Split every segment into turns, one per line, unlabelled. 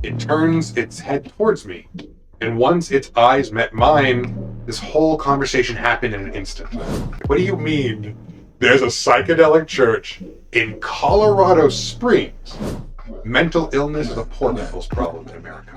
It turns its head towards me. And once its eyes met mine, this whole conversation happened in an instant. What do you mean? There's a psychedelic church in Colorado Springs. Mental illness is a poor people's problem in America.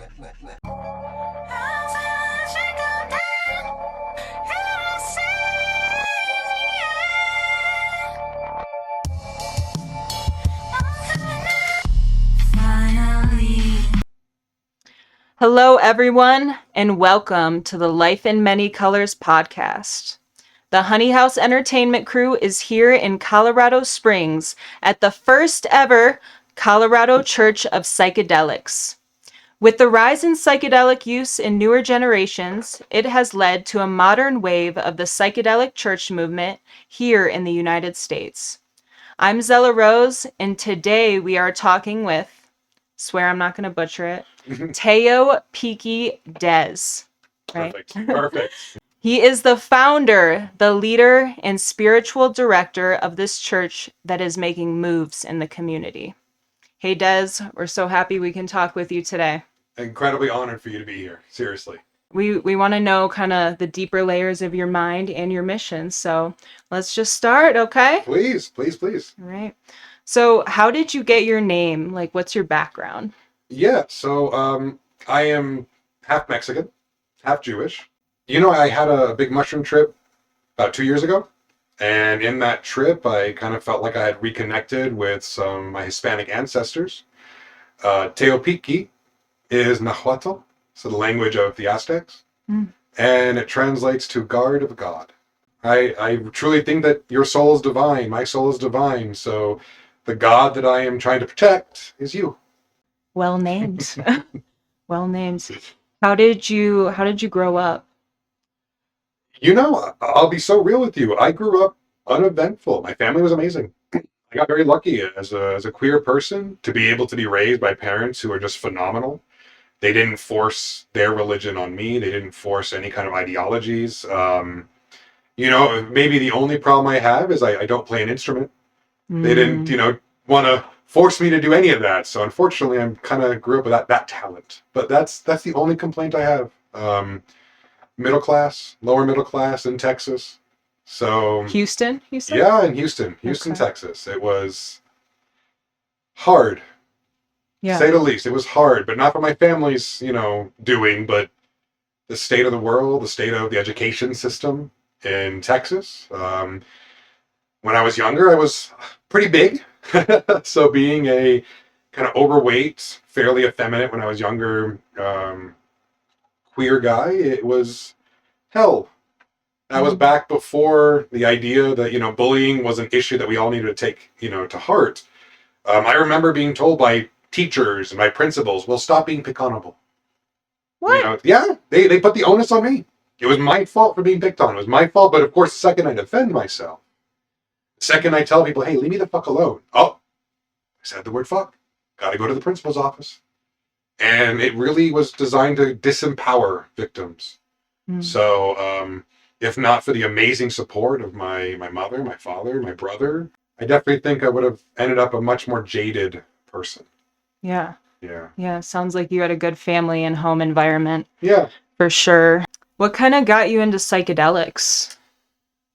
Hello, everyone, and welcome to the Life in Many Colors podcast. The Honey House Entertainment crew is here in Colorado Springs at the first ever Colorado Church of Psychedelics. With the rise in psychedelic use in newer generations, it has led to a modern wave of the psychedelic church movement here in the United States. I'm Zella Rose, and today we are talking with, swear I'm not going to butcher it, Teopixque Dez. Right?
Perfect.
He is the founder, the leader, and spiritual director of this church that is making moves in the community. Hey, Dez, we're so happy we can talk with you today.
Incredibly honored for you to be here. Seriously.
We want to know kind of the deeper layers of your mind and your mission. So let's just start, okay?
Please.
All right. So how did you get your name? Like, what's your background?
Yeah, so I am half Mexican, half Jewish. You know, I had a big mushroom trip about 2 years ago. And in that trip, I kind of felt like I had reconnected with some of my Hispanic ancestors. Teopixque is Nahuatl, so the language of the Aztecs. And it translates to guard of God. I truly think that your soul is divine, my soul is divine, so the God that I am trying to protect is you.
Well named. Well named. How did you grow up?
You know, I'll be so real with you. I grew up uneventful. My family was amazing. I got very lucky as a queer person to be able to be raised by parents who are just phenomenal. They didn't force their religion on me. They didn't force any kind of ideologies. You know, maybe the only problem I have is I don't play an instrument. They didn't, want to force me to do any of that. So unfortunately, I'm kind of grew up with that talent. But that's the only complaint I have. Middle class, lower middle class in Texas. So
Houston?
Yeah, in Houston,
Okay.
Texas. It was hard, to say the least. It was hard, but not for my family's, doing, but the state of the world, the state of the education system in Texas. When I was younger, I was pretty big. So being a kind of overweight, fairly effeminate when I was younger, queer guy, it was hell. That was back before the idea that, bullying was an issue that we all needed to take, to heart. I remember being told by teachers and my principals, well, stop being pick onable.
What?
They put the onus on me. It was my fault for being picked on. It was my fault, but of course, the second I defend myself, the second I tell people, hey, leave me the fuck alone. Oh, I said the word fuck. Gotta go to the principal's office. And it really was designed to disempower victims. So, if not for the amazing support of my mother, my father, my brother, I definitely think I would have ended up a much more jaded person.
Yeah.
Yeah.
Sounds like you had a good family and home environment.
Yeah.
For sure. What kind of got you into psychedelics?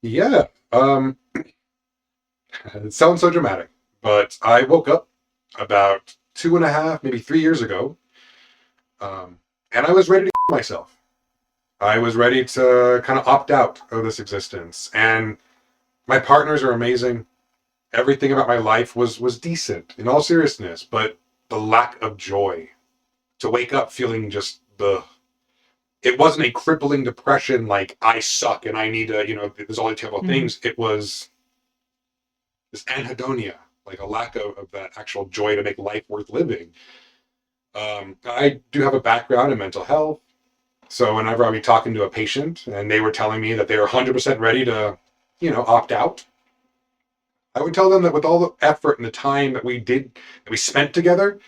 Yeah. It sounds so dramatic, but I woke up about 2.5, maybe 3 years ago, and I was ready to myself. I was ready to kind of opt out of this existence. And my partners are amazing. Everything about my life was decent, in all seriousness, but the lack of joy. To wake up feeling just it wasn't a crippling depression like I suck and I need to, there's all these terrible things. It was this anhedonia, like a lack of that actual joy to make life worth living. I do have a background in mental health. So whenever I'd be talking to a patient and they were telling me that they were 100% ready to, opt out, I would tell them that with all the effort and the time that we spent together,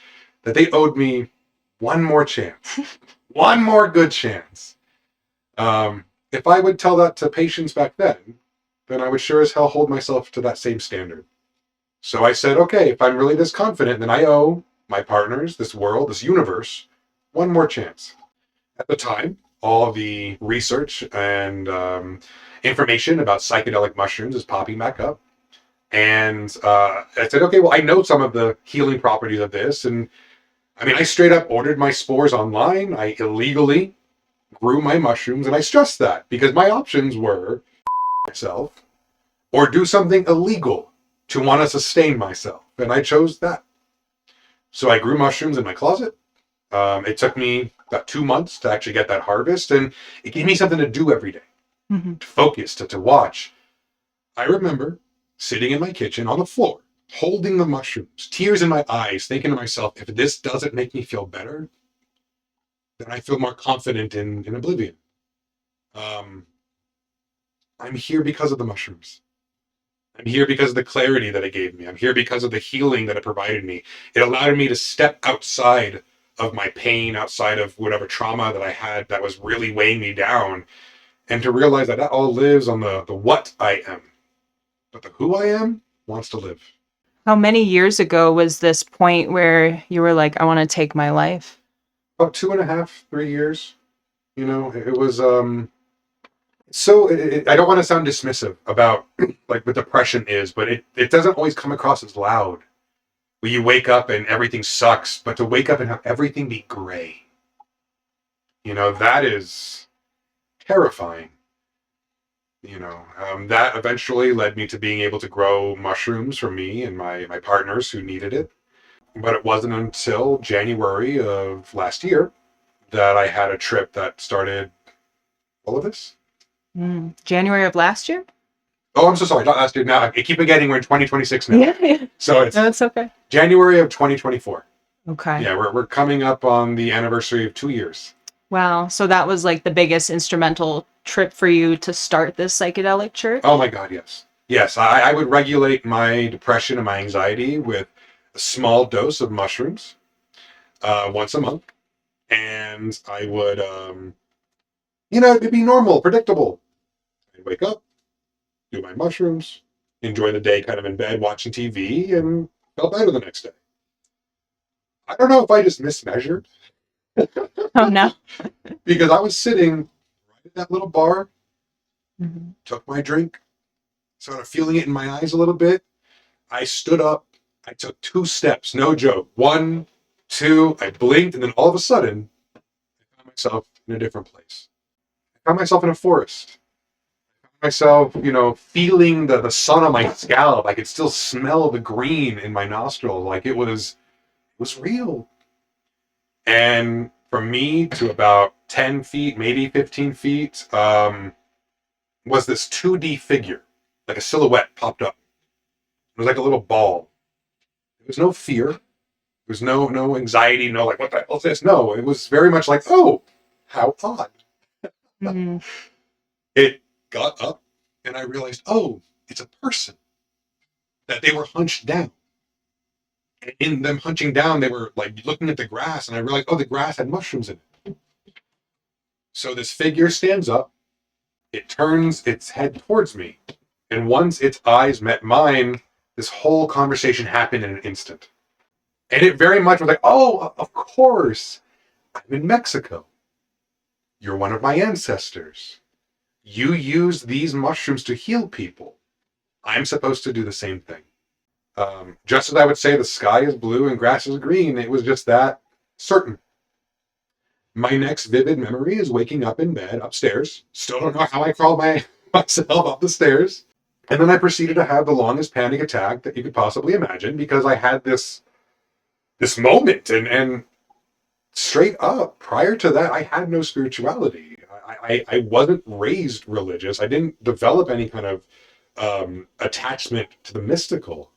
that they owed me one more chance, one more good chance. If I would tell that to patients back then I would sure as hell hold myself to that same standard. So I said, okay, if I'm really this confident, then I owe my partners, this world, this universe, one more chance. At the time, all the research and information about psychedelic mushrooms is popping back up. And I said, okay, well, I know some of the healing properties of this. And I mean, I straight up ordered my spores online. I illegally grew my mushrooms. And I stressed that because my options were myself or do something illegal to want to sustain myself. And I chose that. So I grew mushrooms in my closet. It took me about 2 months to actually get that harvest. And it gave me something to do every day, to focus, to watch. I remember sitting in my kitchen on the floor, holding the mushrooms, tears in my eyes, thinking to myself, if this doesn't make me feel better, then I feel more confident in oblivion. I'm here because of the mushrooms. I'm here because of the clarity that it gave me. I'm here because of the healing that it provided me. It allowed me to step outside of my pain, outside of whatever trauma that I had that was really weighing me down, and to realize that all lives on the what I am. But the who I am wants to live.
How many years ago was this point where you were like, I want to take my life?
About 2.5, 3 years. It was I don't want to sound dismissive about like what depression is, but it doesn't always come across as loud. Where you wake up and everything sucks, but to wake up and have everything be gray, that is terrifying. That eventually led me to being able to grow mushrooms for me and my partners who needed it. But it wasn't until January of last year that I had a trip that started all of this.
January of last year?
Oh, I'm so sorry. Not last year. Now I keep forgetting we're in 2026 now.
Yeah.
So it's
No, it's okay.
January of 2024.
Okay.
Yeah, we're coming up on the anniversary of 2 years.
Wow. So that was like the biggest instrumental trip for you to start this psychedelic church?
Oh my God, yes. Yes, I would regulate my depression and my anxiety with a small dose of mushrooms once a month. And I would, it'd be normal, predictable. I'd wake up, do my mushrooms, enjoy the day kind of in bed watching TV, and felt better the next day. I don't know if I just mismeasured.
Oh, no.
Because I was sitting right at that little bar, took my drink, started feeling it in my eyes a little bit. I stood up, I took 2 steps, no joke. 1, 2, I blinked, and then all of a sudden, I found myself in a different place. I found myself in a forest. I found myself, feeling the sun on my scalp. I could still smell the green in my nostril. Like it was real. And from me to about 10 feet, maybe 15 feet, was this 2D figure, like a silhouette popped up. It was like a little ball. There was no fear. There was no anxiety, no like, what the hell is this? No, it was very much like, oh, how odd. It got up and I realized, oh, it's a person. That they were hunched down. And in them hunching down, they were like looking at the grass, and I realized, oh, the grass had mushrooms in it. So this figure stands up, it turns its head towards me, and once its eyes met mine, this whole conversation happened in an instant. And it very much was like, oh, of course, I'm in Mexico. You're one of my ancestors. You use these mushrooms to heal people. I'm supposed to do the same thing. Just as I would say the sky is blue and grass is green, it was just that certain. My next vivid memory is waking up in bed upstairs. Still don't know how I crawled myself up the stairs. And then I proceeded to have the longest panic attack that you could possibly imagine because I had this moment and straight up prior to that I had no spirituality. I wasn't raised religious. I didn't develop any kind of attachment to the mystical.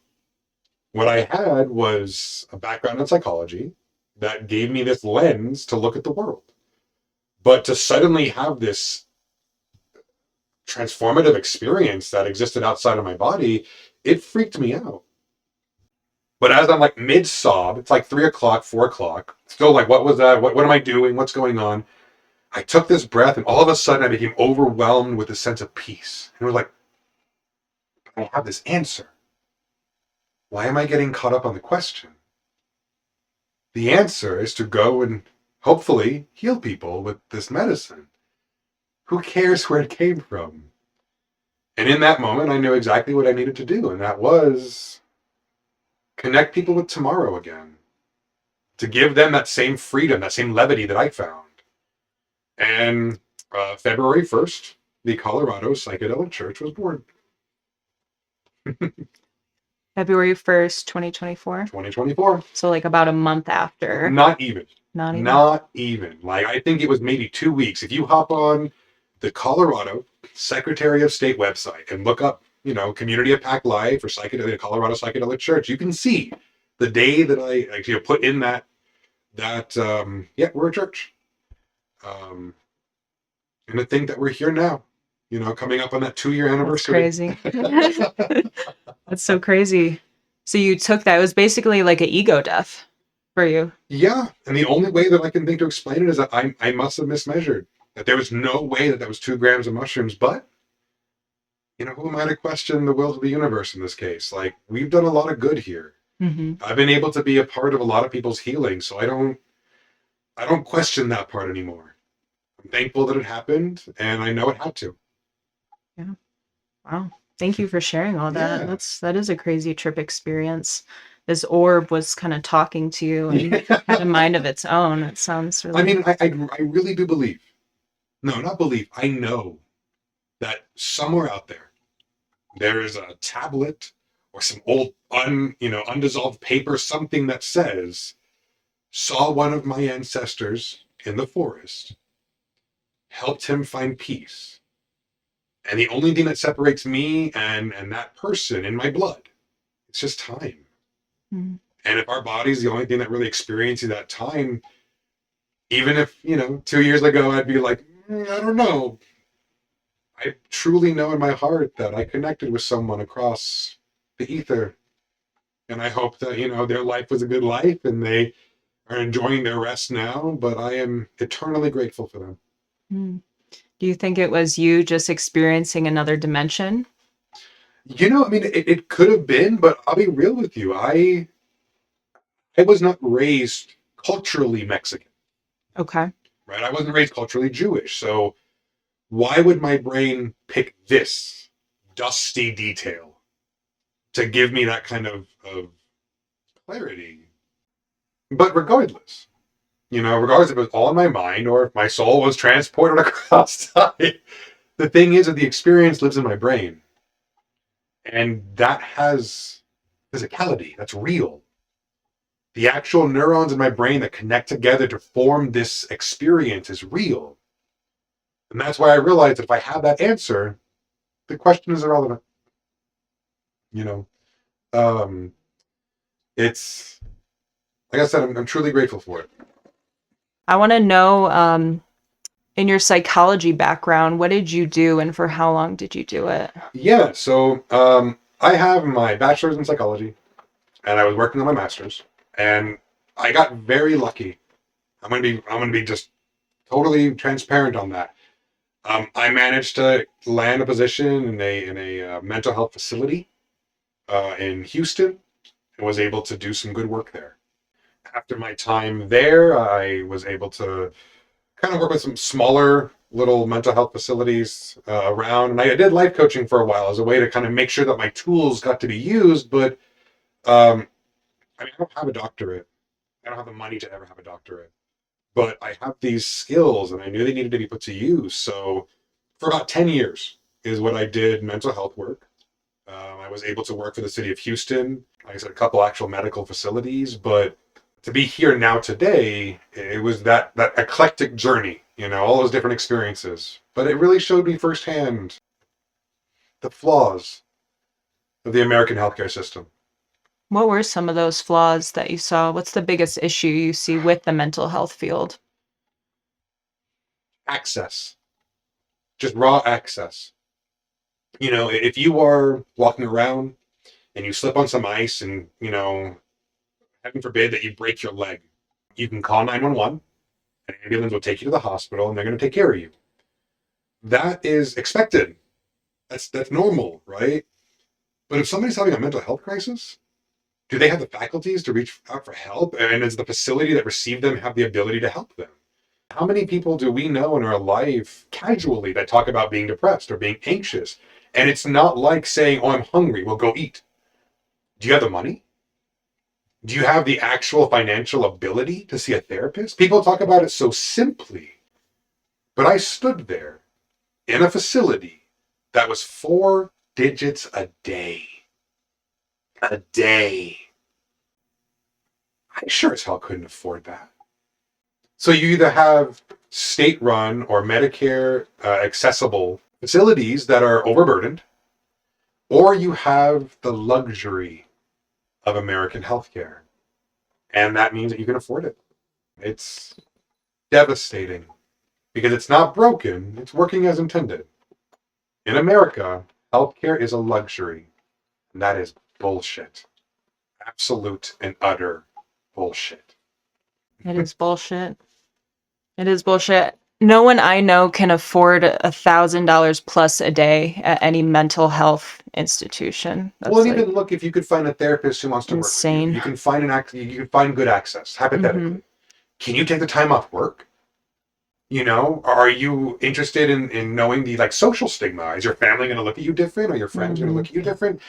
What I had was a background in psychology that gave me this lens to look at the world. But to suddenly have this transformative experience that existed outside of my body, it freaked me out. But as I'm like mid-sob, it's like 3 o'clock, 4 o'clock, still like, what was that? What am I doing? What's going on? I took this breath and all of a sudden I became overwhelmed with a sense of peace. And it was like, I have this answer. Why am I getting caught up on the question? The answer is to go and hopefully heal people with this medicine. Who cares where it came from? And in that moment, I knew exactly what I needed to do, and that was connect people with tomorrow again, to give them that same freedom, that same levity that I found. And February 1st, the Colorado Psychedelic Church was born.
February 1st, 2024.
2024.
So like about a month after.
Not even.
Not even.
Not even. Like, I think it was maybe 2 weeks. If you hop on the Colorado Secretary of State website and look up, Community of Pack Life or the Colorado Psychedelic Church, you can see the day that I actually put in that we're a church. And to think that we're here now, coming up on that 2-year anniversary.
That's crazy. That's so crazy. So you took that. It was basically like an ego death for you.
Yeah. And the only way that I can think to explain it is that I must have mismeasured. That there was no way that was 2 grams of mushrooms. But, who am I to question the will of the universe in this case? Like, we've done a lot of good here.
Mm-hmm.
I've been able to be a part of a lot of people's healing. So I don't question that part anymore. I'm thankful that it happened, and I know it had to.
Yeah. Wow. Thank you for sharing all that.
Yeah.
That is a crazy trip experience. This orb was kind of talking to you and had a mind of its own. It sounds really...
I mean, I really do believe. No, not believe. I know that somewhere out there is a tablet or some old undissolved paper, something that says, saw one of my ancestors in the forest, helped him find peace. And the only thing that separates me and that person in my blood, it's just time.
Mm-hmm.
And if our body's the only thing that really experiences that time, even if, 2 years ago I'd be like, I don't know. I truly know in my heart that I connected with someone across the ether. And I hope that, their life was a good life and they are enjoying their rest now, but I am eternally grateful for them.
Mm. Do you think it was you just experiencing another dimension?
It could have been, but I'll be real with you. I was not raised culturally Mexican.
Okay.
Right? I wasn't raised culturally Jewish. So why would my brain pick this dusty detail to give me that kind of clarity? But regardless if it was all in my mind or if my soul was transported across time, the thing is that the experience lives in my brain. And that has physicality. That's real. The actual neurons in my brain that connect together to form this experience is real. And that's why I realized that if I have that answer, the question is irrelevant. It's, like I said, I'm truly grateful for it.
I want to know, in your psychology background, what did you do and for how long did you do it?
Yeah, so I have my bachelor's in psychology, and I was working on my master's, and I got very lucky. I'm gonna be just totally transparent on that. I managed to land a position in a mental health facility in Houston, and was able to do some good work there. After my time there, I was able to kind of work with some smaller little mental health facilities around. And I did life coaching for a while as a way to kind of make sure that my tools got to be used. But I don't have a doctorate. I don't have the money to ever have a doctorate. But I have these skills and I knew they needed to be put to use. So for about 10 years is what I did mental health work. I was able to work for the city of Houston. Like I said, a couple actual medical facilities, but to be here now today, it was that eclectic journey, all those different experiences. But it really showed me firsthand the flaws of the American healthcare system.
What were some of those flaws that you saw? What's the biggest issue you see with the mental health field?
Access. Just raw access. If you are walking around and you slip on some ice and, heaven forbid that you break your leg, you can call 911. An ambulance will take you to the hospital and they're going to take care of you. That is expected. That's normal, right? But if somebody's having a mental health crisis, do they have the faculties to reach out for help? And does the facility that received them have the ability to help them? How many people do we know in our life casually that talk about being depressed or being anxious? And it's not like saying, oh, I'm hungry, well, go eat. Do you have the money? Do you have the actual financial ability to see a therapist? People talk about it so simply. But I stood there in a facility that was 4 digits a day. A day. I sure as hell couldn't afford that. So you either have state-run or Medicare accessible facilities that are overburdened, or you have the luxury of American healthcare. And that means that you can afford it. It's devastating because it's not broken, it's working as intended. In America, healthcare is a luxury, and that is bullshit. Absolute and utter bullshit.
It is bullshit. It is bullshit. No one I know can afford $1,000 plus a day at any mental health institution. That's
Well, and
like
even look, if you could find a therapist who wants to work with you,
insane.
you can find you can find good access. Hypothetically, can you take the time off work? You know, are you interested in knowing the like social stigma? Is your family going to look at you different? Are your friends going to look at you different?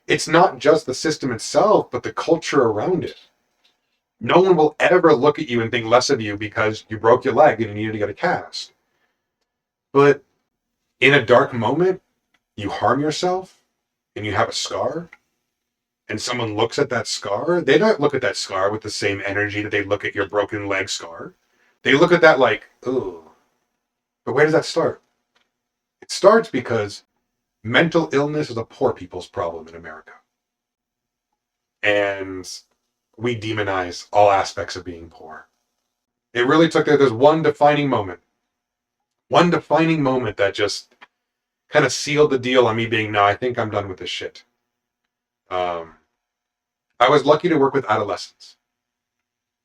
It's not just the system itself, but the culture around it. No one will ever look at you and think less of you because you broke your leg and you needed to get a cast. But in a dark moment, you harm yourself and you have a scar, and someone looks at that scar, they don't look at that scar with the same energy that they look at your broken leg scar. They look at that like, ooh. But where does that start? It starts because mental illness is a poor people's problem in America. And we demonize all aspects of being poor. It really took there's one defining moment that just kind of sealed the deal on me being, no, I think I'm done with this shit. I was lucky to work with adolescents.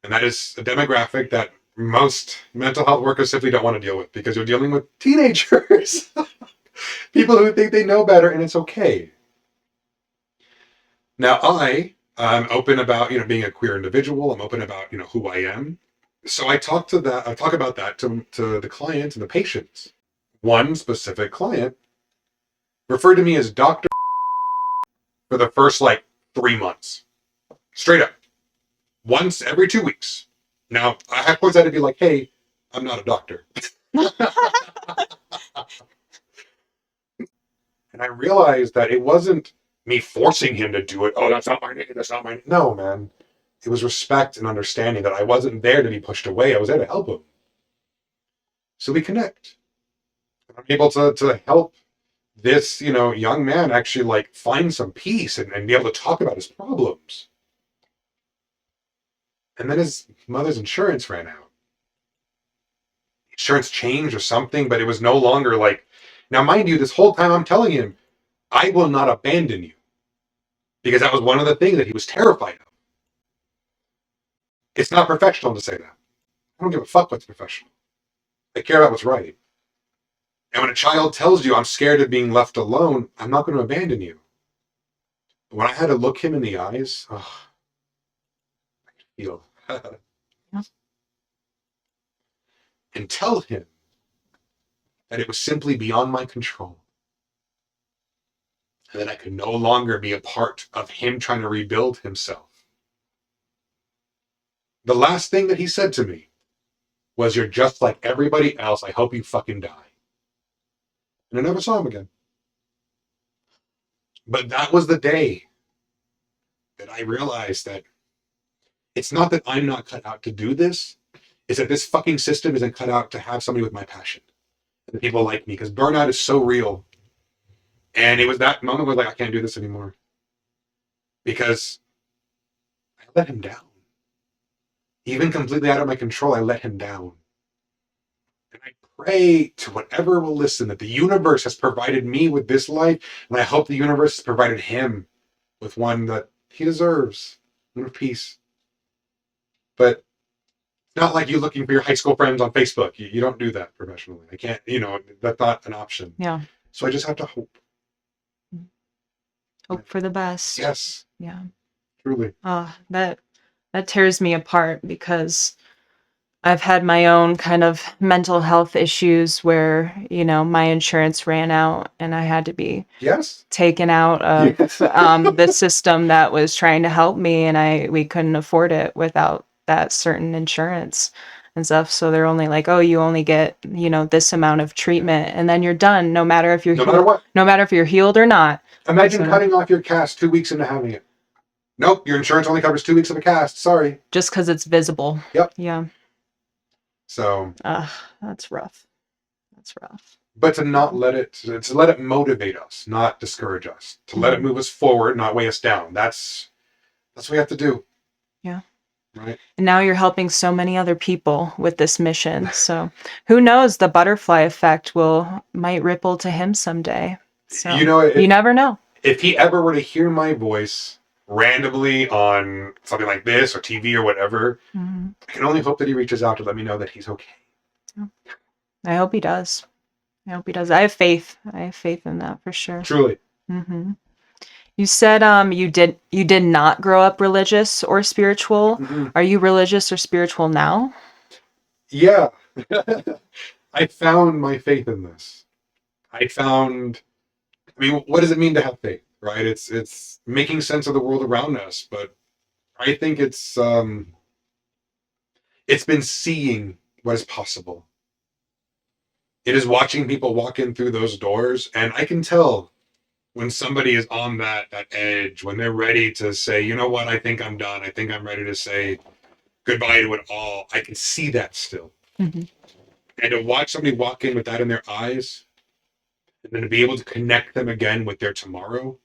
And that is a demographic that most mental health workers simply don't want to deal with because you're dealing with teenagers. People who think they know better, and it's okay. Now, I'm open about, being a queer individual. I'm open about, who I am. So I talk about that to the clients and the patients. One specific client referred to me as Dr. for the first like 3 months. Straight up. Once every 2 weeks. Now, I have points had to be like, hey, I'm not a doctor. And I realized that it wasn't me forcing him to do it. Oh, that's not my name. That's not my name. No, man. It was respect and understanding that I wasn't there to be pushed away. I was there to help him. So we connect. I'm able to help this, young man actually like find some peace and be able to talk about his problems. And then his mother's insurance ran out. Insurance changed or something, but it was no longer like, now mind you, this whole time I'm telling him, I will not abandon you. Because that was one of the things that he was terrified of. It's not professional to say that. I don't give a fuck what's professional. I care about what's right. And when a child tells you, I'm scared of being left alone, I'm not going to abandon you. When I had to look him in the eyes, I could feel. And tell him that it was simply beyond my control. And that I could no longer be a part of him trying to rebuild himself. The last thing that he said to me was, you're just like everybody else. I hope you fucking die. And I never saw him again. But that was the day that I realized that it's not that I'm not cut out to do this. It's that this fucking system isn't cut out to have somebody with my passion. And people like me. Because burnout is so real. And it was that moment where like, I can't do this anymore. Because I let him down. Even completely out of my control, I let him down. And I pray to whatever will listen that the universe has provided me with this life, and I hope the universe has provided him with one that he deserves, one of peace. But it's not like you looking for your high school friends on Facebook. You don't do that professionally. I can't, that's not an option.
Yeah.
So I just have to hope.
Hope for the best.
Yes.
Yeah.
Truly.
That tears me apart because I've had my own kind of mental health issues where, my insurance ran out and I had to be
Yes.
taken out of
Yes.
the system that was trying to help me, and we couldn't afford it without that certain insurance and stuff. So they're only like, oh, you only get, this amount of treatment and then you're done, no matter if you're
No matter what.
no matter if you're healed or not.
Imagine
So
cutting off your cast 2 weeks into having it. Nope, your insurance only covers 2 weeks of a cast. Sorry.
just because it's visible.
Yep.
Yeah.
So,
That's rough. That's rough.
but to not let it, to let it motivate us, not discourage us, to let it move us forward, not weigh us down. That's what we have to do.
Yeah.
Right.
And now you're helping so many other people with this mission. So who knows, the butterfly effect might ripple to him someday. So you never know.
If he ever were to hear my voice randomly on something like this or TV or whatever, I can only hope that he reaches out to let me know that he's okay.
I hope he does. I hope he does. I have faith. I have faith in that for sure.
Truly.
Mm-hmm. You said you did not grow up religious or spiritual.
Mm-hmm.
Are you religious or spiritual now?
Yeah. I found my faith in this. What does it mean to have faith, right? It's making sense of the world around us, but I think it's been seeing what is possible. It is watching people walk in through those doors, and I can tell when somebody is on that edge, when they're ready to say, you know what, I think I'm done. I think I'm ready to say goodbye to it all. I can see that still. Mm-hmm. And to watch somebody walk in with that in their eyes, and then to be able to connect them again with their tomorrow,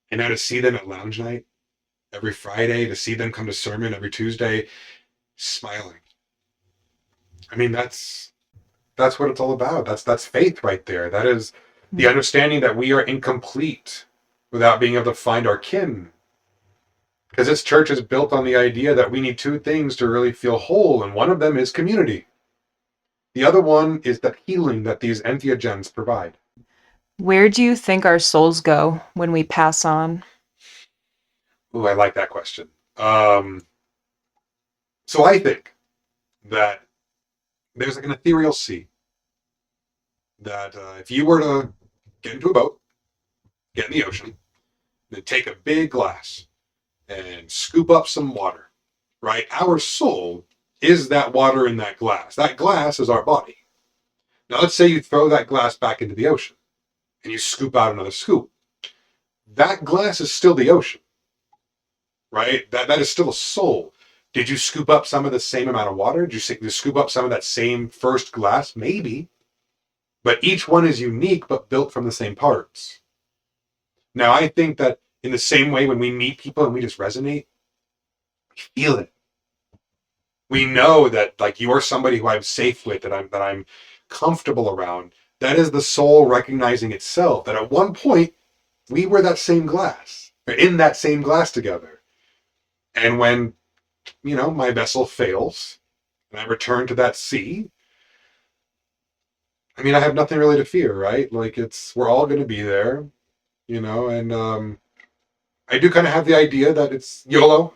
and now to see them at lounge night every Friday, to see them come to sermon every Tuesday, smiling. I mean, that's what it's all about. That's faith right there. That is the understanding that we are incomplete without being able to find our kin. Because this church is built on the idea that we need two things to really feel whole, and one of them is community. The other one is that healing that these entheogens provide.
Where do you think our souls go when we pass on?
Ooh, I like that question. So I think that there's like an ethereal sea that if you were to get into a boat, get in the ocean, then take a big glass and scoop up some water, right? Our soul is that water in that glass. That glass is our body. Now let's say you throw that glass back into the ocean and you scoop out another scoop. That glass is still the ocean, right? That is still a soul. Did you scoop up some of the same amount of water? Did you scoop up some of that same first glass? Maybe. But each one is unique, but built from the same parts. Now, I think that in the same way, when we meet people and we just resonate, we feel it. We know that, like, you are somebody who I'm safe with, that I'm comfortable around. That is the soul recognizing itself. That at one point, we were that same glass, or in that same glass together. And when, my vessel fails, and I return to that sea, I mean, I have nothing really to fear, right? Like, we're all going to be there, and I do kind of have the idea that it's YOLO.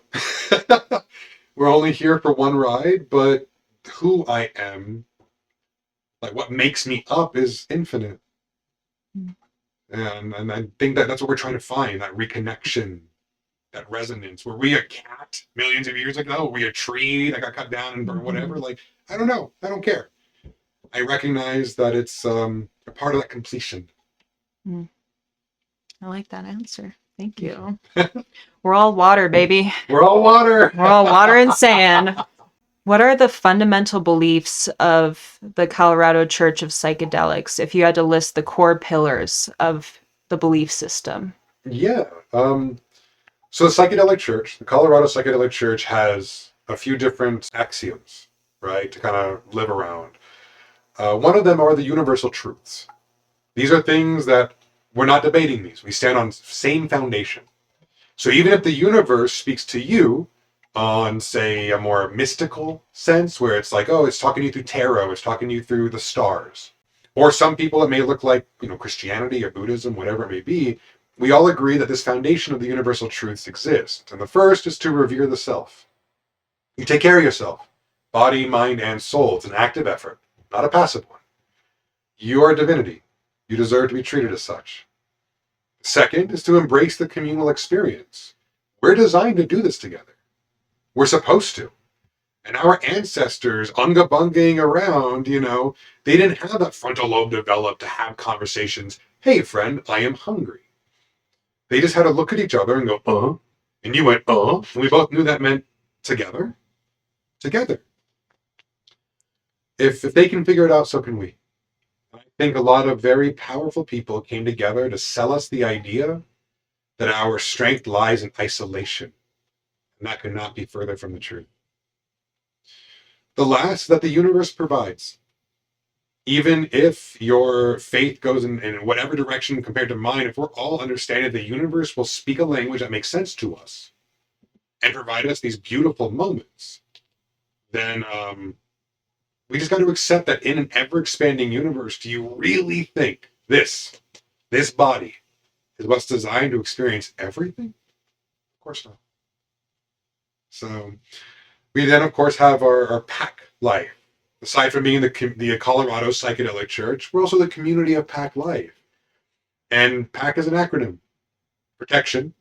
We're only here for one ride, but who I am, like what makes me up, is infinite. And I think that's what we're trying to find, that reconnection, that resonance. Were we a cat millions of years ago? Were we a tree that got cut down and burned, whatever? Like, I don't know. I don't care. I recognize that it's a part of that completion.
I like that answer. Thank you. We're all water, baby.
We're all water.
We're all water and sand. What are the fundamental beliefs of the Colorado Church of Psychedelics, if you had to list the core pillars of the belief system?
Yeah. So the Psychedelic Church, the Colorado Psychedelic Church, has a few different axioms, right, to kind of live around. One of them are the universal truths. These are things that we're not debating these. We stand on same foundation. So even if the universe speaks to you on, say, a more mystical sense, where it's like, oh, it's talking to you through tarot, it's talking to you through the stars. Or some people, it may look like, Christianity or Buddhism, whatever it may be. We all agree that this foundation of the universal truths exists. And the first is to revere the self. You take care of yourself body, mind, and soul. It's an active effort, not a passive one. You are a divinity. You deserve to be treated as such. Second is to embrace the communal experience. We're designed to do this together. We're supposed to. And our ancestors, unga bungaing around, they didn't have that frontal lobe developed to have conversations. Hey, friend, I am hungry. They just had to look at each other and go, and you went, and we both knew that meant together. Together. If they can figure it out, so can we. I think a lot of very powerful people came together to sell us the idea that our strength lies in isolation. And that could not be further from the truth. The last, that the universe provides. Even if your faith goes in whatever direction compared to mine, if we're all understanding the universe will speak a language that makes sense to us and provide us these beautiful moments, then we just got to accept that in an ever-expanding universe, do you really think this body is what's designed to experience everything? Of course not. So we then, of course, have our pack life. Aside from being the Colorado Psychedelic Church, we're also the community of pack life. And pack is an acronym. Protection,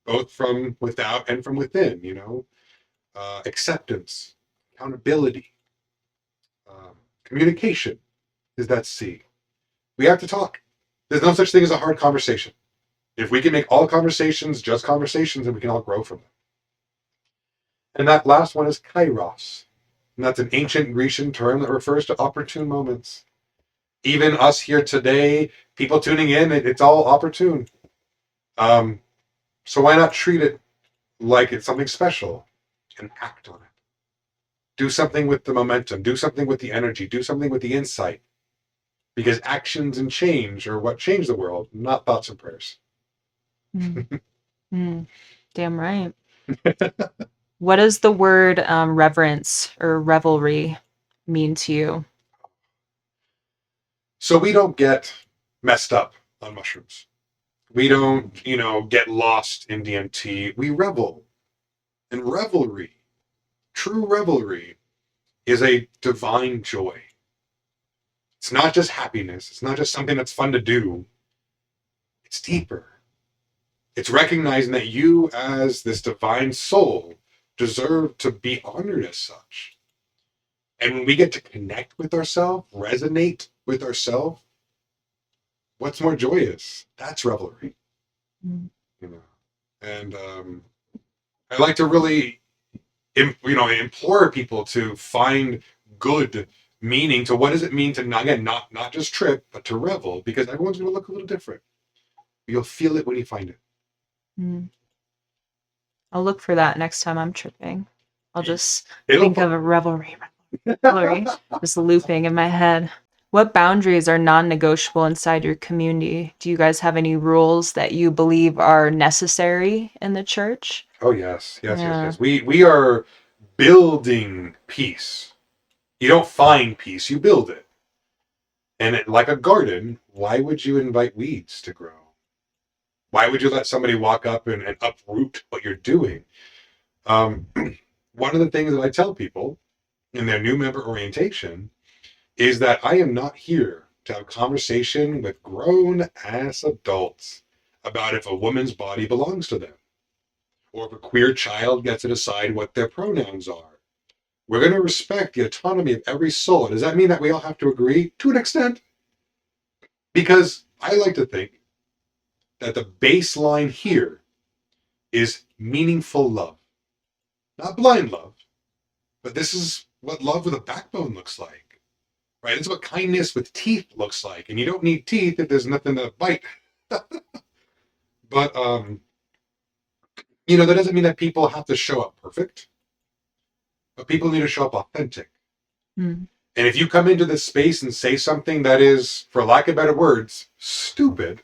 both from without and from within, acceptance, accountability, communication is that C. We have to talk. There's no such thing as a hard conversation. If we can make all conversations just conversations, then we can all grow from them. And that last one is kairos. And that's an ancient Grecian term that refers to opportune moments. Even us here today, people tuning in, it's all opportune. So why not treat it like it's something special and act on it? Do something with the momentum. Do something with the energy. Do something with the insight. Because actions and change are what change the world, not thoughts and prayers.
Damn right. What does the word reverence or revelry mean to you?
So we don't get messed up on mushrooms. We don't, get lost in DMT. We revel. And revelry, true revelry, is a divine joy. It's not just happiness. It's not just something that's fun to do. It's deeper. It's recognizing that you, as this divine soul, deserve to be honored as such. And when we get to connect with ourselves, resonate with ourselves, what's more joyous? That's revelry. And I like to really, implore people to find good meaning to what does it mean to not just trip, but to revel, because everyone's going to look a little different. You'll feel it when you find it.
I'll look for that next time I'm tripping. I'll just think of a revelry, just looping in my head. What boundaries are non-negotiable inside your community? Do you guys have any rules that you believe are necessary in the church?
Oh, yes. We are building peace. You don't find peace, you build it. And like a garden, why would you invite weeds to grow? Why would you let somebody walk up and uproot what you're doing? One of the things that I tell people in their new member orientation is that I am not here to have a conversation with grown-ass adults about if a woman's body belongs to them, or if a queer child gets to decide what their pronouns are. We're going to respect the autonomy of every soul. Does that mean that we all have to agree? To an extent. Because I like to think that the baseline here is meaningful love. Not blind love, but this is what love with a backbone looks like. Right? It's what kindness with teeth looks like. And you don't need teeth if there's nothing to bite. But, that doesn't mean that people have to show up perfect. But people need to show up authentic. And if you come into this space and say something that is, for lack of better words, stupid,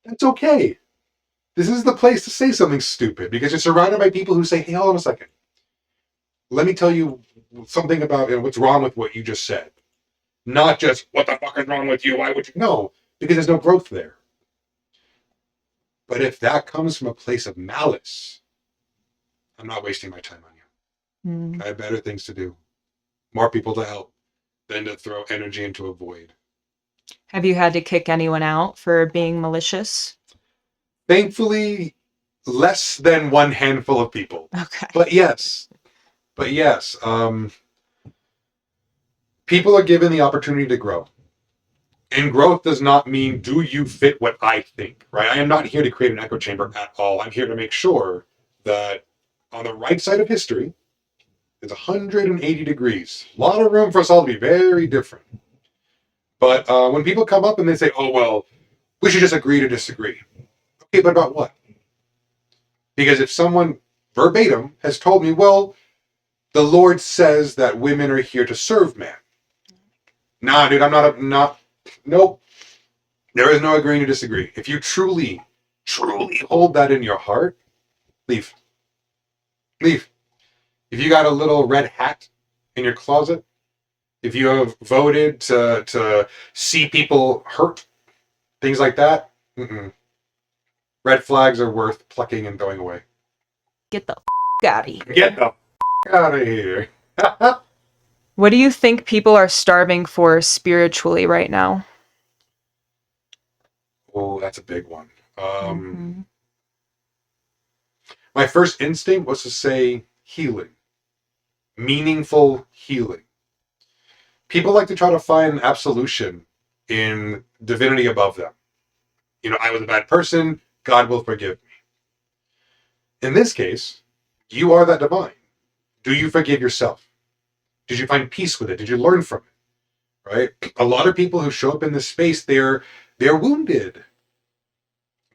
that's okay. This is the place to say something stupid because you're surrounded by people who say, hey, hold on a second. Let me tell you something about what's wrong with what you just said. Not just, what the fuck is wrong with you? Why would you? No, because there's no growth there. But if that comes from a place of malice, I'm not wasting my time on you. I have better things to do. more people to help than to throw energy into a void.
Have you had to kick anyone out for being malicious?
Thankfully, less than one handful of people.
Okay.
But yes, people are given the opportunity to grow. And growth does not mean, do you fit what I think, right? I am not here to create an echo chamber at all. I'm here to make sure that on the right side of history, it's 180 degrees. A lot of room for us all to be very different. But when people come up and they say, oh, well, we should just agree to disagree. Okay, but about what? Because if someone verbatim has told me, well, the Lord says that women are here to serve man. Nah, dude, nope. There is no agreeing to disagree. If you truly hold that in your heart, leave. Leave. If you got a little red hat in your closet, if you have voted to see people hurt, things like that, red flags are worth plucking and throwing away.
Get the out of here.
Get the out of here.
What do you think people are starving for spiritually right now?
Oh, that's a big one. My first instinct was to say healing. Meaningful healing. People like to try to find absolution in divinity above them. You know, I was a bad person, God will forgive me. In this case, you are that divine. Do you forgive yourself? Did you find peace with it? Did you learn from it? Right? A lot of people who show up in this space, they're wounded.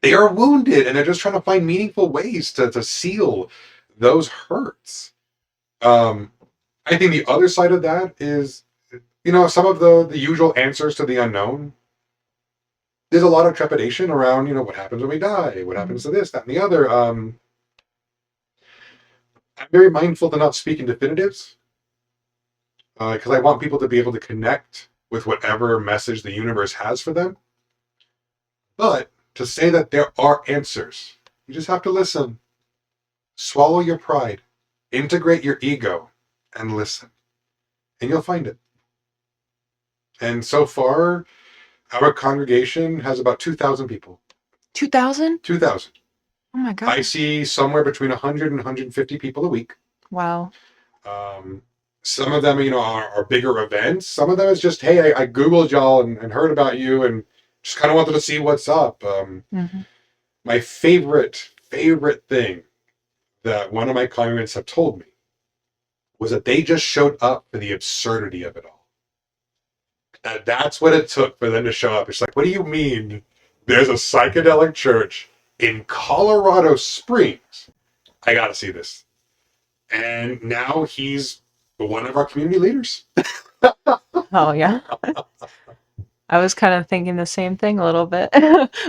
They are wounded, and they're just trying to find meaningful ways to seal those hurts. I think the other side of that is, you know, some of the usual answers to the unknown. There's a lot of trepidation around, you know, what happens when we die? What happens to this, that, and the other? I'm very mindful to not speak in definitives because I want people to be able to connect with whatever message the universe has for them. But to say that there are answers, you just have to listen. Swallow your pride, integrate your ego, and listen. And you'll find it. And so far, our congregation has about 2,000 people.
2,000?
2,000.
Oh my God.
I see somewhere between 100 and 150 people a week.
Wow.
Some of them, you know, are bigger events. Some of them is just, hey, I Googled y'all and heard about you and just kind of wanted to see what's up. My favorite thing that one of my congregants have told me was that they just showed up for the absurdity of it all. And that's what it took for them to show up. It's like, what do you mean there's a psychedelic church in Colorado Springs? I got to see this. And now he's one of our community leaders.
Oh, yeah. I was kind of thinking the same thing a little bit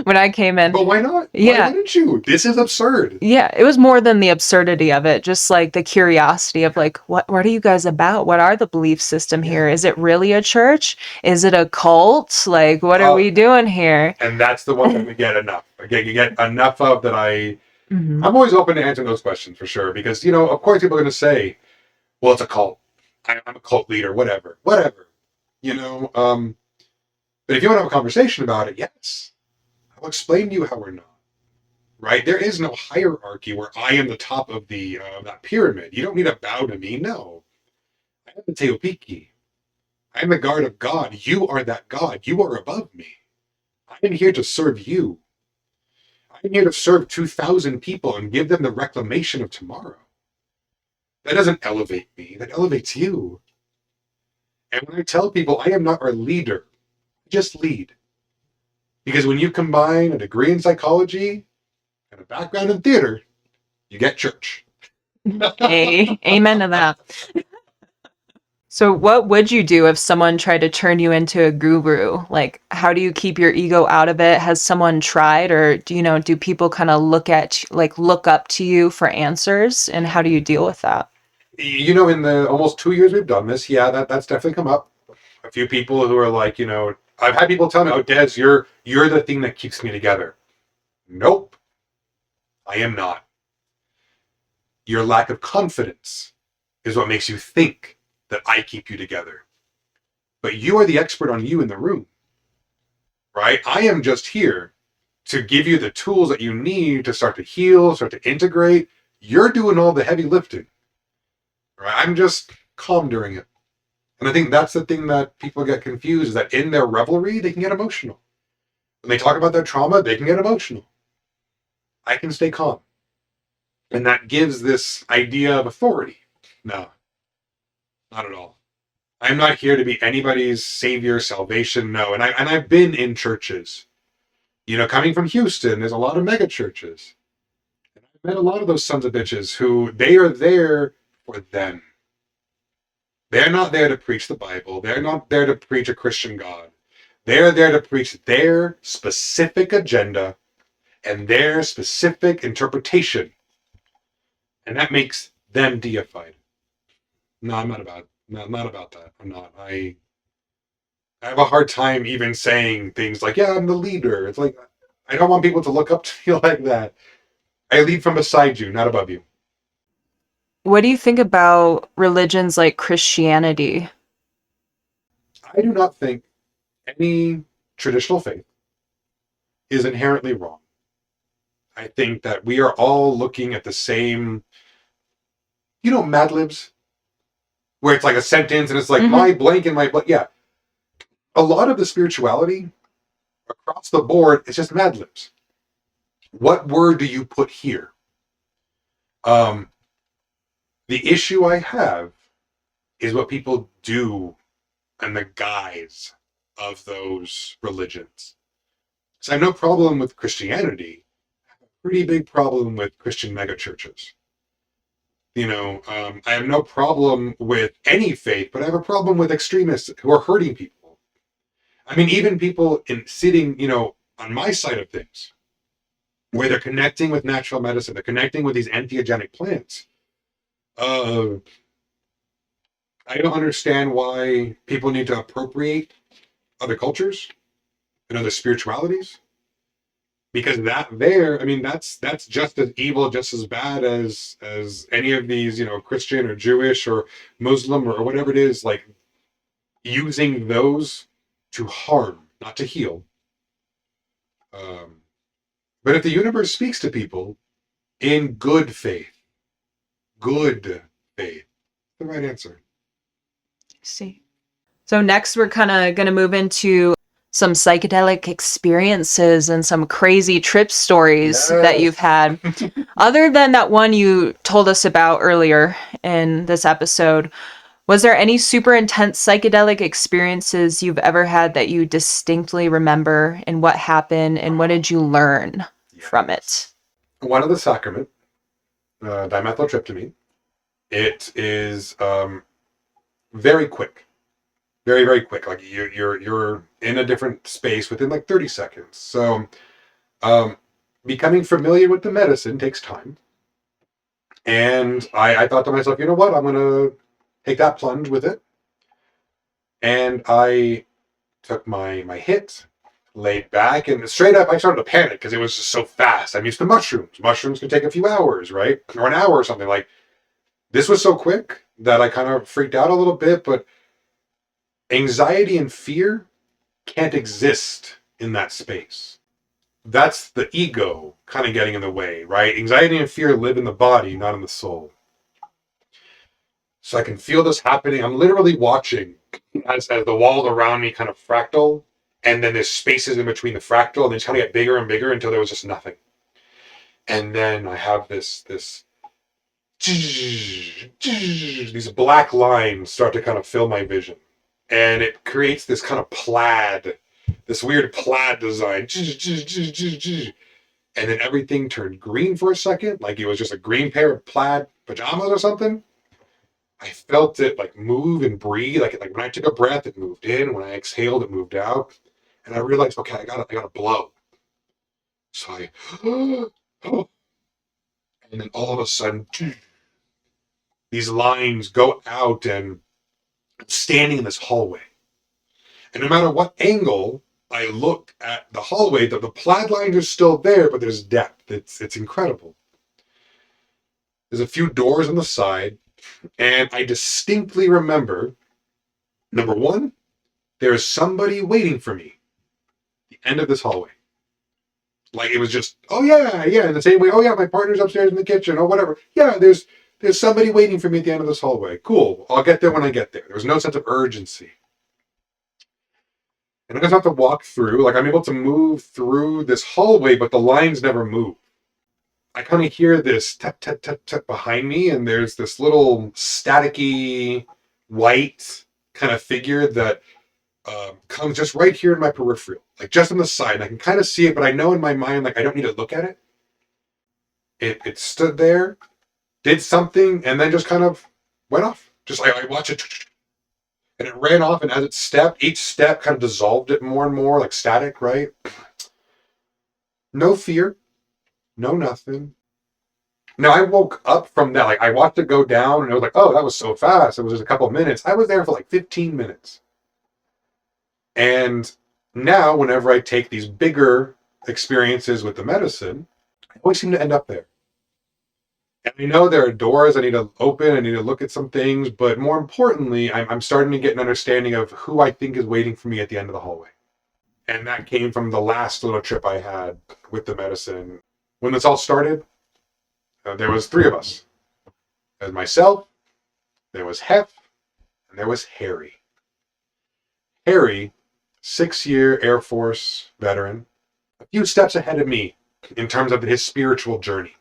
when I came in.
But why not?
Yeah.
Why wouldn't you? This is absurd.
Yeah, it was more than the absurdity of it, just like the curiosity of like, what are you guys about? What are the belief system here? Is it really a church? Is it a cult? Like, what are we doing here?
And that's the one that we get enough. Again, you get enough of that.
Mm-hmm.
I'm always open to answering those questions for sure. Because, you know, of course people are going to say, well, it's a cult. I'm a cult leader, whatever. You know, but if you want to have a conversation about it, yes. I'll explain to you how we're not. Right? There is no hierarchy where I am the top of the that pyramid. You don't need to bow to me. No. I am the Teopixque. I am the guard of God. You are that God. You are above me. I am here to serve you. I am here to serve 2,000 people and give them the reclamation of tomorrow. That doesn't elevate me. That elevates you. And when I tell people I am not our leader, just lead. Because when you combine a degree in psychology and a background in theater, you get church.
Hey, amen to that. So what would you do if someone tried to turn you into a guru? Like, how do you keep your ego out of it? Has someone tried, or do people kind of look up to you for answers, and how do you deal with that?
You know, in the almost 2 years we've done this, yeah, that's definitely come up. A few people who are like, you know, I've had people tell me, "Oh, Dez, you're the thing that keeps me together." Nope, I am not. Your lack of confidence is what makes you think that I keep you together. But you are the expert on you in the room, right? I am just here to give you the tools that you need to start to heal, start to integrate. You're doing all the heavy lifting, right? I'm just calm during it. And I think that's the thing that people get confused, is that in their revelry, they can get emotional. When they talk about their trauma, they can get emotional. I can stay calm. And that gives this idea of authority. No, not at all. I'm not here to be anybody's savior, salvation. No. And I've been in churches. You know, coming from Houston, there's a lot of mega churches. And I've met a lot of those sons of bitches who they are there for them. They're not there to preach the Bible. They're not there to preach a Christian God. They're there to preach their specific agenda and their specific interpretation. And that makes them deified. No, I'm not about that. I'm not. I have a hard time even saying things like, yeah, I'm the leader. It's like, I don't want people to look up to me like that. I lead from beside you, not above you.
What do you think about religions like Christianity?
I do not think any traditional faith is inherently wrong. I think that we are all looking at the same, Mad Libs, where it's like a sentence and it's like my blank and my blank. Yeah. A lot of the spirituality across the board is just Mad Libs. What word do you put here? The issue I have is what people do and the guise of those religions. So I have no problem with Christianity. I have a pretty big problem with Christian megachurches. I have no problem with any faith, but I have a problem with extremists who are hurting people. I mean, even people sitting, on my side of things, where they're connecting with natural medicine, they're connecting with these entheogenic plants. I don't understand why people need to appropriate other cultures and other spiritualities. Because that's just as evil, just as bad as any of these, Christian or Jewish or Muslim or whatever it is, like using those to harm, not to heal. But if the universe speaks to people in good faith, the right answer.
See. So next we're kind of going to move into some psychedelic experiences and some crazy trip stories that you've had. Other than that one you told us about earlier in this episode, was there any super intense psychedelic experiences you've ever had that you distinctly remember, and what happened and what did you learn from it?
One of the sacrament, dimethyltryptamine, it is very quick. Very, very quick. Like you're in a different space within like 30 seconds. So becoming familiar with the medicine takes time. And I thought to myself, you know what? I'm going to take that plunge with it. And I took my hit, laid back, and straight up I started to panic because it was just so fast. I'm used to mushrooms. Mushrooms can take a few hours, right? Or an hour or something. Like, this was so quick that I kind of freaked out a little bit, but anxiety and fear can't exist in that space. That's the ego kind of getting in the way, right? Anxiety and fear live in the body, not in the soul. So I can feel this happening. I'm literally watching as the walls around me kind of fractal, and then there's spaces in between the fractal, and they just kind of get bigger and bigger until there was just nothing. And then I have this these black lines start to kind of fill my vision. And it creates this kind of plaid, this weird plaid design. And then everything turned green for a second, like it was just a green pair of plaid pajamas or something. I felt it like move and breathe. Like when I took a breath, it moved in. When I exhaled, it moved out. And I realized, okay, I gotta blow. So I, and then all of a sudden, these lines go out, and I'm standing in this hallway. And no matter what angle I look at the hallway, the plaid lines are still there, but there's depth. It's incredible. There's a few doors on the side, And I distinctly remember, number one, there is somebody waiting for me at the end of this hallway. Like, it was just, oh yeah, yeah, in the same way, oh yeah, my partner's upstairs in the kitchen, or whatever. Yeah, there's somebody waiting for me at the end of this hallway. Cool, I'll get there when I get there. There was no sense of urgency. And I just have to walk through, like I'm able to move through this hallway, but the lines never move. I kind of hear this tap, tap, tap, tap behind me, and there's this little staticky white kind of figure that comes just right here in my peripheral, like just on the side. And I can kind of see it, but I know in my mind, like I don't need to look at it. It stood there, did something, and then just kind of went off. Just I watch it, and it ran off, and as it stepped, each step kind of dissolved it more and more, like static, right? No fear, no nothing. Now I woke up from that, like I watched it go down, and it was like, oh, that was so fast. It was just a couple of minutes. I was there for like 15 minutes. And now, whenever I take these bigger experiences with the medicine, I always seem to end up there. And I know there are doors I need to open, I need to look at some things, but more importantly, I'm starting to get an understanding of who I think is waiting for me at the end of the hallway. And that came from the last little trip I had with the medicine. When this all started, there was three of us. There was myself, there was Hef, and there was Harry. Harry, 6-year Air Force veteran, a few steps ahead of me in terms of his spiritual journey.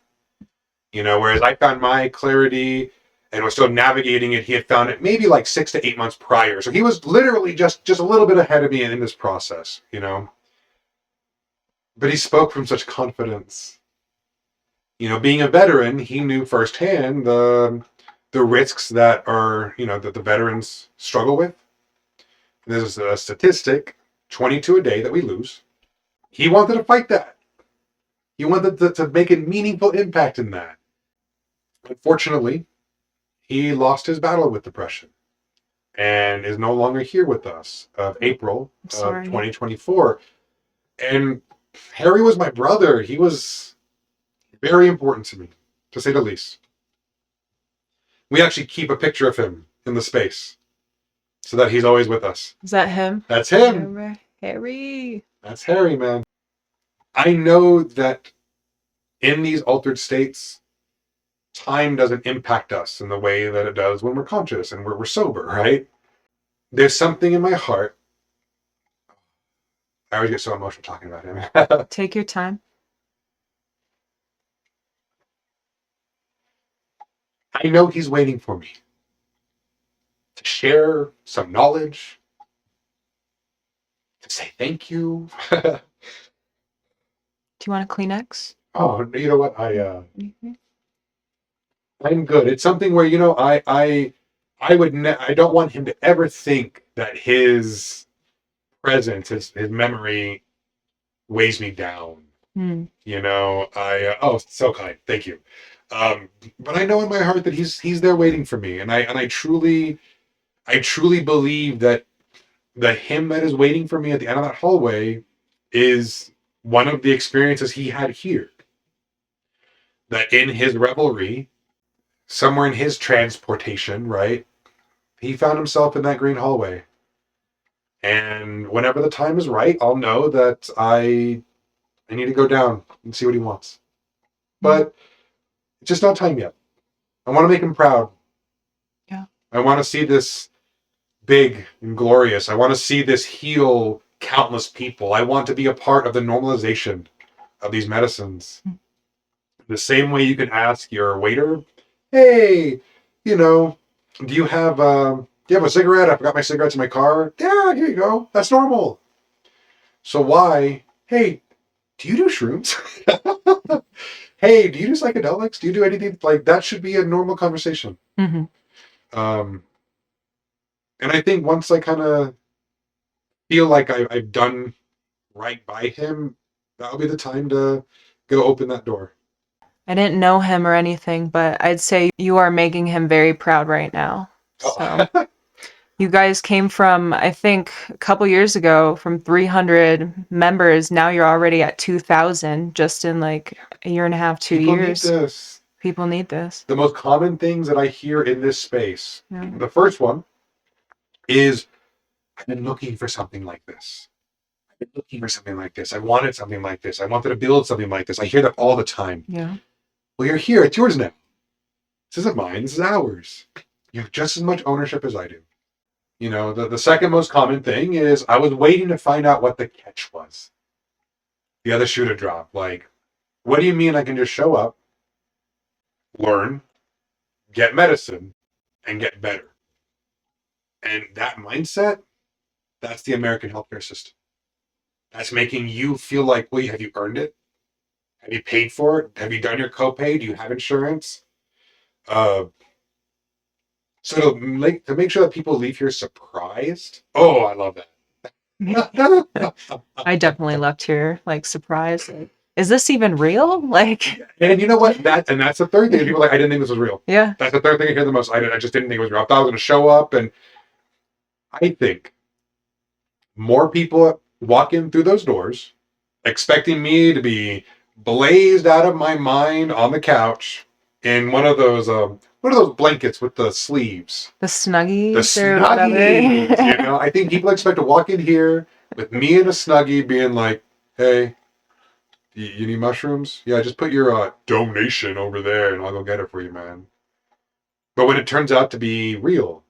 You know, whereas I found my clarity and was still navigating it, he had found it maybe like 6 to 8 months prior. So he was literally just a little bit ahead of me in this process, you know. But he spoke from such confidence. You know, being a veteran, he knew firsthand the risks that are, you know, that the veterans struggle with. There's a statistic, 22 a day that we lose. He wanted to fight that. He wanted to make a meaningful impact in that. Unfortunately, he lost his battle with depression and is no longer here with us of April of 2024. And Harry was my brother. He was very important to me, to say the least. We actually keep a picture of him in the space so that he's always with us.
Is that him?
That's him.
Harry.
That's Harry, man. I know that in these altered states, time doesn't impact us in the way that it does when we're conscious and we're sober, right? There's something in my heart. I always get so emotional talking about him.
Take your time.
I know he's waiting for me to share some knowledge, to say thank you.
Do you want a Kleenex?
Oh, you know what? I'm good. It's something where, you know, I don't want him to ever think that his presence, his memory weighs me down. You know, oh, so kind. Thank you. But I know in my heart that he's there waiting for me. And I truly believe that the him that is waiting for me at the end of that hallway is one of the experiences he had here. That in his revelry, somewhere in his transportation, right, he found himself in that green hallway. And whenever the time is right, I'll know that I need to go down and see what he wants. But it's just not time yet. I want to make him proud.
Yeah.
I want to see this big and glorious. I want to see this heal countless people. I want to be a part of the normalization of these medicines. The same way you can ask your waiter, hey, you know, do you have a cigarette? I forgot my cigarettes in my car. Yeah, here you go. That's normal. So why, hey, do you do shrooms? Hey, do you do psychedelics? Do you do anything? Like, that should be a normal conversation.
Mm-hmm.
And I think once I kind of feel like I've done right by him, that'll be the time to go open that door.
I didn't know him or anything, but I'd say you are making him very proud right now. So you guys came from, I think, a couple years ago from 300 members. Now you're already at 2,000 just in like a year and a half, 2 years.
People need this.
People need this.
The most common things that I hear in this space,
Yeah.
the first one is, I've been looking for something like this. I've been looking for something like this. I wanted something like this. I wanted to build something like this. I hear that all the time.
Yeah.
Well, you're here. It's yours now. This isn't mine. This is ours. You have just as much ownership as I do. The second most common thing is, I was waiting to find out what the catch was. The other shoe to drop. Like, what do you mean I can just show up, learn, get medicine, and get better? And that mindset, that's the American healthcare system. That's making you feel like, well, have you earned it? Have you paid for it? Have you done your copay? Do you have insurance? So to make sure that people leave here surprised. Oh, I love that.
I definitely left here like surprised. Like, is this even real? Like,
and you know what? That's the third thing. People are like, I didn't think this was real.
yeah.
That's the third thing I hear the most. I just didn't think it was real. I thought I was going to show up, and I think more people walk in through those doors expecting me to be blazed out of my mind on the couch in one of those blankets with the sleeves.
The Snuggies.
The Snuggies. I think people expect to walk in here with me in a Snuggie being like, hey, you need mushrooms? Yeah, just put your donation over there and I'll go get it for you, man. But when it turns out to be real,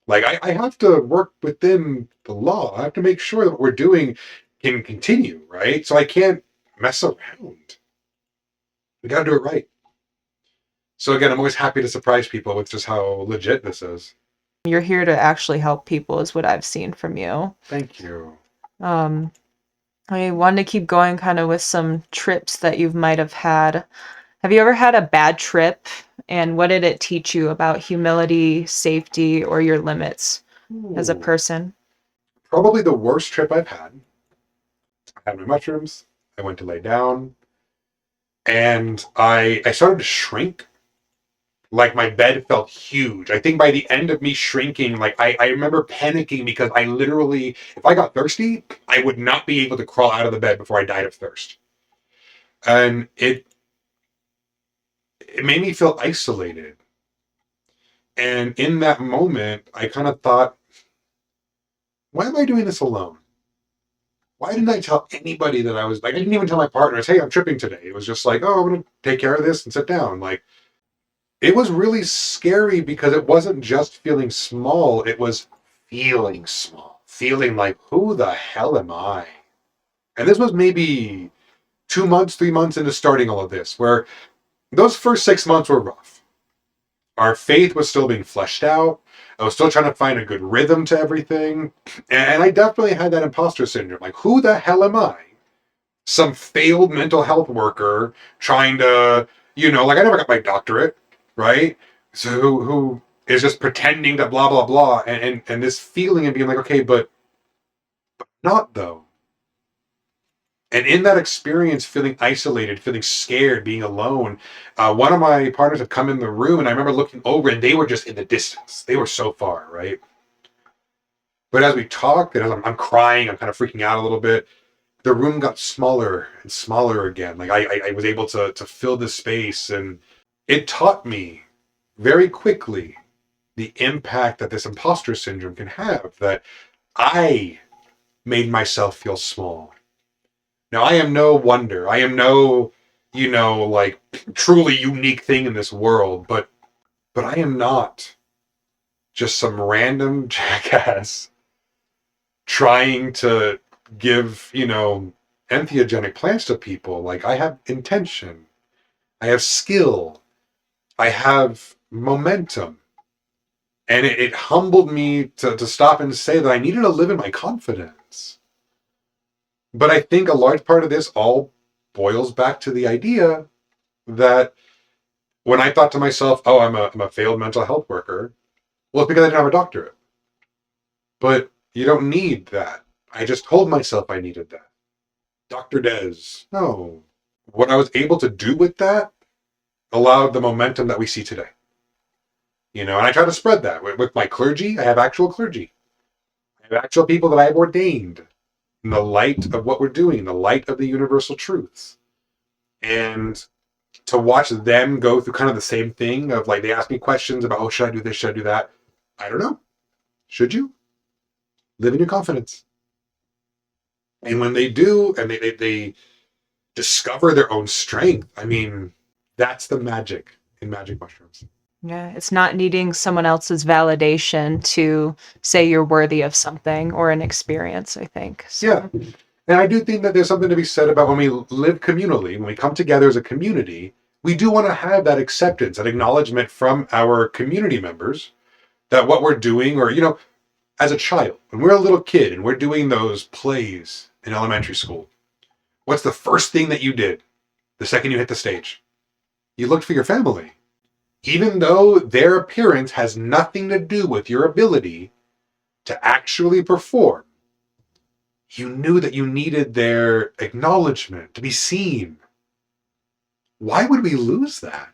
like I have to work within the law. I have to make sure that what we're doing can continue, right? So I can't mess around. We got to do it right. So again, I'm always happy to surprise people with just how legit this is.
You're here to actually help people is what I've seen from you.
Thank you.
I wanted to keep going kind of with some trips that you might have had. Have you ever had a bad trip? And what did it teach you about humility, safety, or your limits as a person?
Probably the worst trip I've had. I had my mushrooms. I went to lay down. And I started to shrink. Like my bed felt huge. I think by the end of me shrinking, like I remember panicking because I literally, if I got thirsty, I would not be able to crawl out of the bed before I died of thirst. And it made me feel isolated. And in that moment, I kind of thought, why am I doing this alone? Why didn't I tell anybody that I was, like, I didn't even tell my partners, hey, I'm tripping today. It was just like, oh, I'm going to take care of this and sit down. Like, it was really scary because it wasn't just feeling small, it was feeling small. Feeling like, who the hell am I? And this was maybe 2 months, 3 months into starting all of this, where those first 6 months were rough. Our faith was still being fleshed out. I was still trying to find a good rhythm to everything. And I definitely had that imposter syndrome. Like, who the hell am I? Some failed mental health worker trying to, like, I never got my doctorate, right? So who is just pretending to blah, blah, blah. And this feeling and being like, okay, but not though. And in that experience, feeling isolated, feeling scared, being alone, one of my partners had come in the room, and I remember looking over, and they were just in the distance. They were so far, right? But as we talked, and as I'm crying, I'm kind of freaking out a little bit, the room got smaller and smaller again. Like I was able to fill the space, and it taught me very quickly the impact that this imposter syndrome can have, that I made myself feel small. Now, I am no wonder. I am no, like, truly unique thing in this world, but I am not just some random jackass trying to give, entheogenic plants to people. Like, I have intention. I have skill. I have momentum. And it humbled me to stop and say that I needed to live in my confidence. But I think a large part of this all boils back to the idea that when I thought to myself, oh, I'm a failed mental health worker, well, it's because I didn't have a doctorate. But you don't need that. I just told myself I needed that. Dr. Dez. No. What I was able to do with that allowed the momentum that we see today. And I try to spread that. With my clergy, I have actual clergy. I have actual people that I have ordained in the light of what we're doing, the light of the universal truths. And to watch them go through kind of the same thing of like, they ask me questions about, oh, should I do this? Should I do that? I don't know. Should you? Live in your confidence. And when they do, and they discover their own strength, I mean, that's the magic in magic mushrooms.
Yeah, it's not needing someone else's validation to say you're worthy of something or an experience, I think. So.
Yeah. And I do think that there's something to be said about when we live communally, when we come together as a community, we do want to have that acceptance, that acknowledgement from our community members that what we're doing, or, as a child, when we're a little kid and we're doing those plays in elementary school, what's the first thing that you did the second you hit the stage? You looked for your family. Even though their appearance has nothing to do with your ability to actually perform, you knew that you needed their acknowledgement, to be seen. Why would we lose that?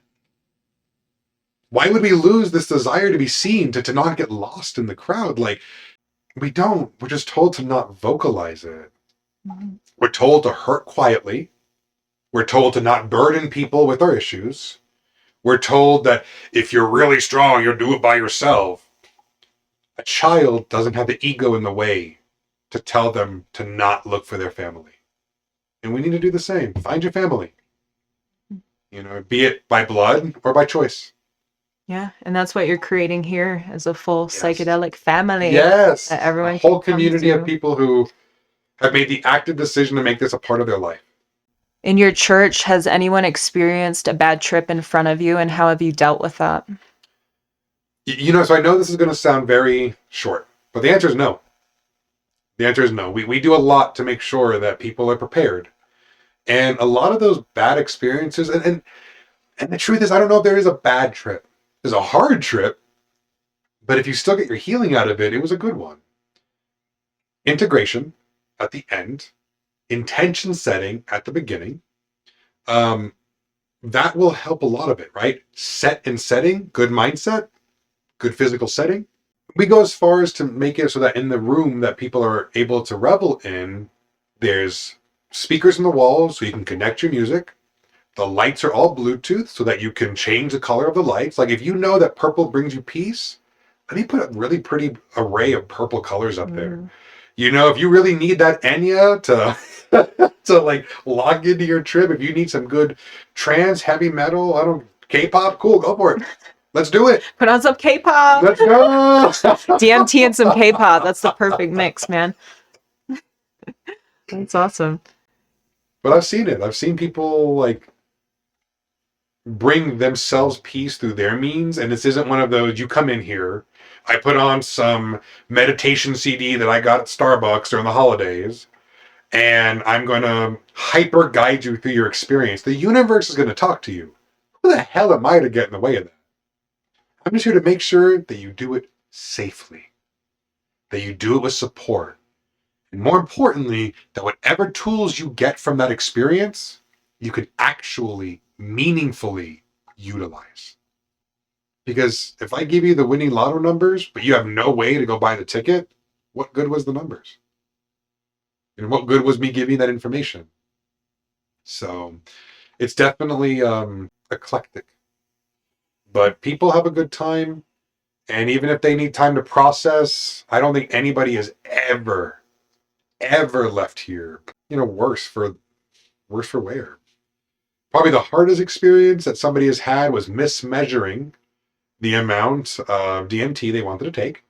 Why would we lose this desire to be seen, to not get lost in the crowd? Like, we don't. We're just told to not vocalize it. Mm-hmm. We're told to hurt quietly. We're told to not burden people with our issues. We're told that if you're really strong, you'll do it by yourself. A child doesn't have the ego in the way to tell them to not look for their family. And we need to do the same. Find your family. Be it by blood or by choice.
Yeah, and that's what you're creating here as a full psychedelic family.
Yes.
That everyone
a whole community of people who have made the active decision to make this a part of their life.
In your church, has anyone experienced a bad trip in front of you, and how have you dealt with that?
So I know this is going to sound very short, but the answer is no. The answer is no. We do a lot to make sure that people are prepared. And a lot of those bad experiences, and the truth is, I don't know if there is a bad trip. There's a hard trip, but if you still get your healing out of it, it was a good one. Integration at the end, intention setting at the beginning, that will help a lot of it, right? Set and setting, good mindset, good physical setting. We go as far as to make it so that in the room that people are able to revel in, there's speakers in the walls so you can connect your music. The lights are all Bluetooth so that you can change the color of the lights. Like if you know that purple brings you peace, let me put a really pretty array of purple colors up there. If you really need that Enya to like log into your trip, if you need some good trance, heavy metal, K-pop, cool, go for it. Let's do it.
Put on some K-pop.
Let's go.
DMT and some K-pop. That's the perfect mix, man. That's awesome.
But I've seen it. I've seen people like bring themselves peace through their means. And this isn't one of those, you come in here, I put on some meditation CD that I got at Starbucks during the holidays, and I'm going to hyper guide you through your experience. The universe is going to talk to you. Who the hell am I to get in the way of that? I'm just here to make sure that you do it safely, that you do it with support, and more importantly, that whatever tools you get from that experience, you could actually meaningfully utilize. Because if I give you the winning lotto numbers, but you have no way to go buy the ticket, what good was the numbers? And what good was me giving that information? So it's definitely eclectic. But people have a good time. And even if they need time to process, I don't think anybody has ever left here, worse for wear. Probably the hardest experience that somebody has had was mismeasuring the amount of DMT they wanted to take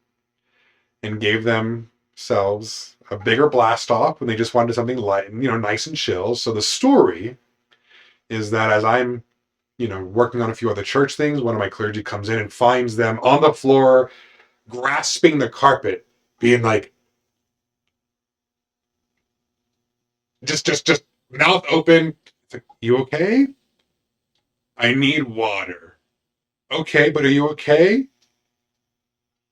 and gave themselves a bigger blast off when they just wanted something light and, nice and chill. So the story is that as I'm, working on a few other church things, one of my clergy comes in and finds them on the floor, grasping the carpet, being like, just mouth open. It's like, you okay? I need water. Okay, but are you okay?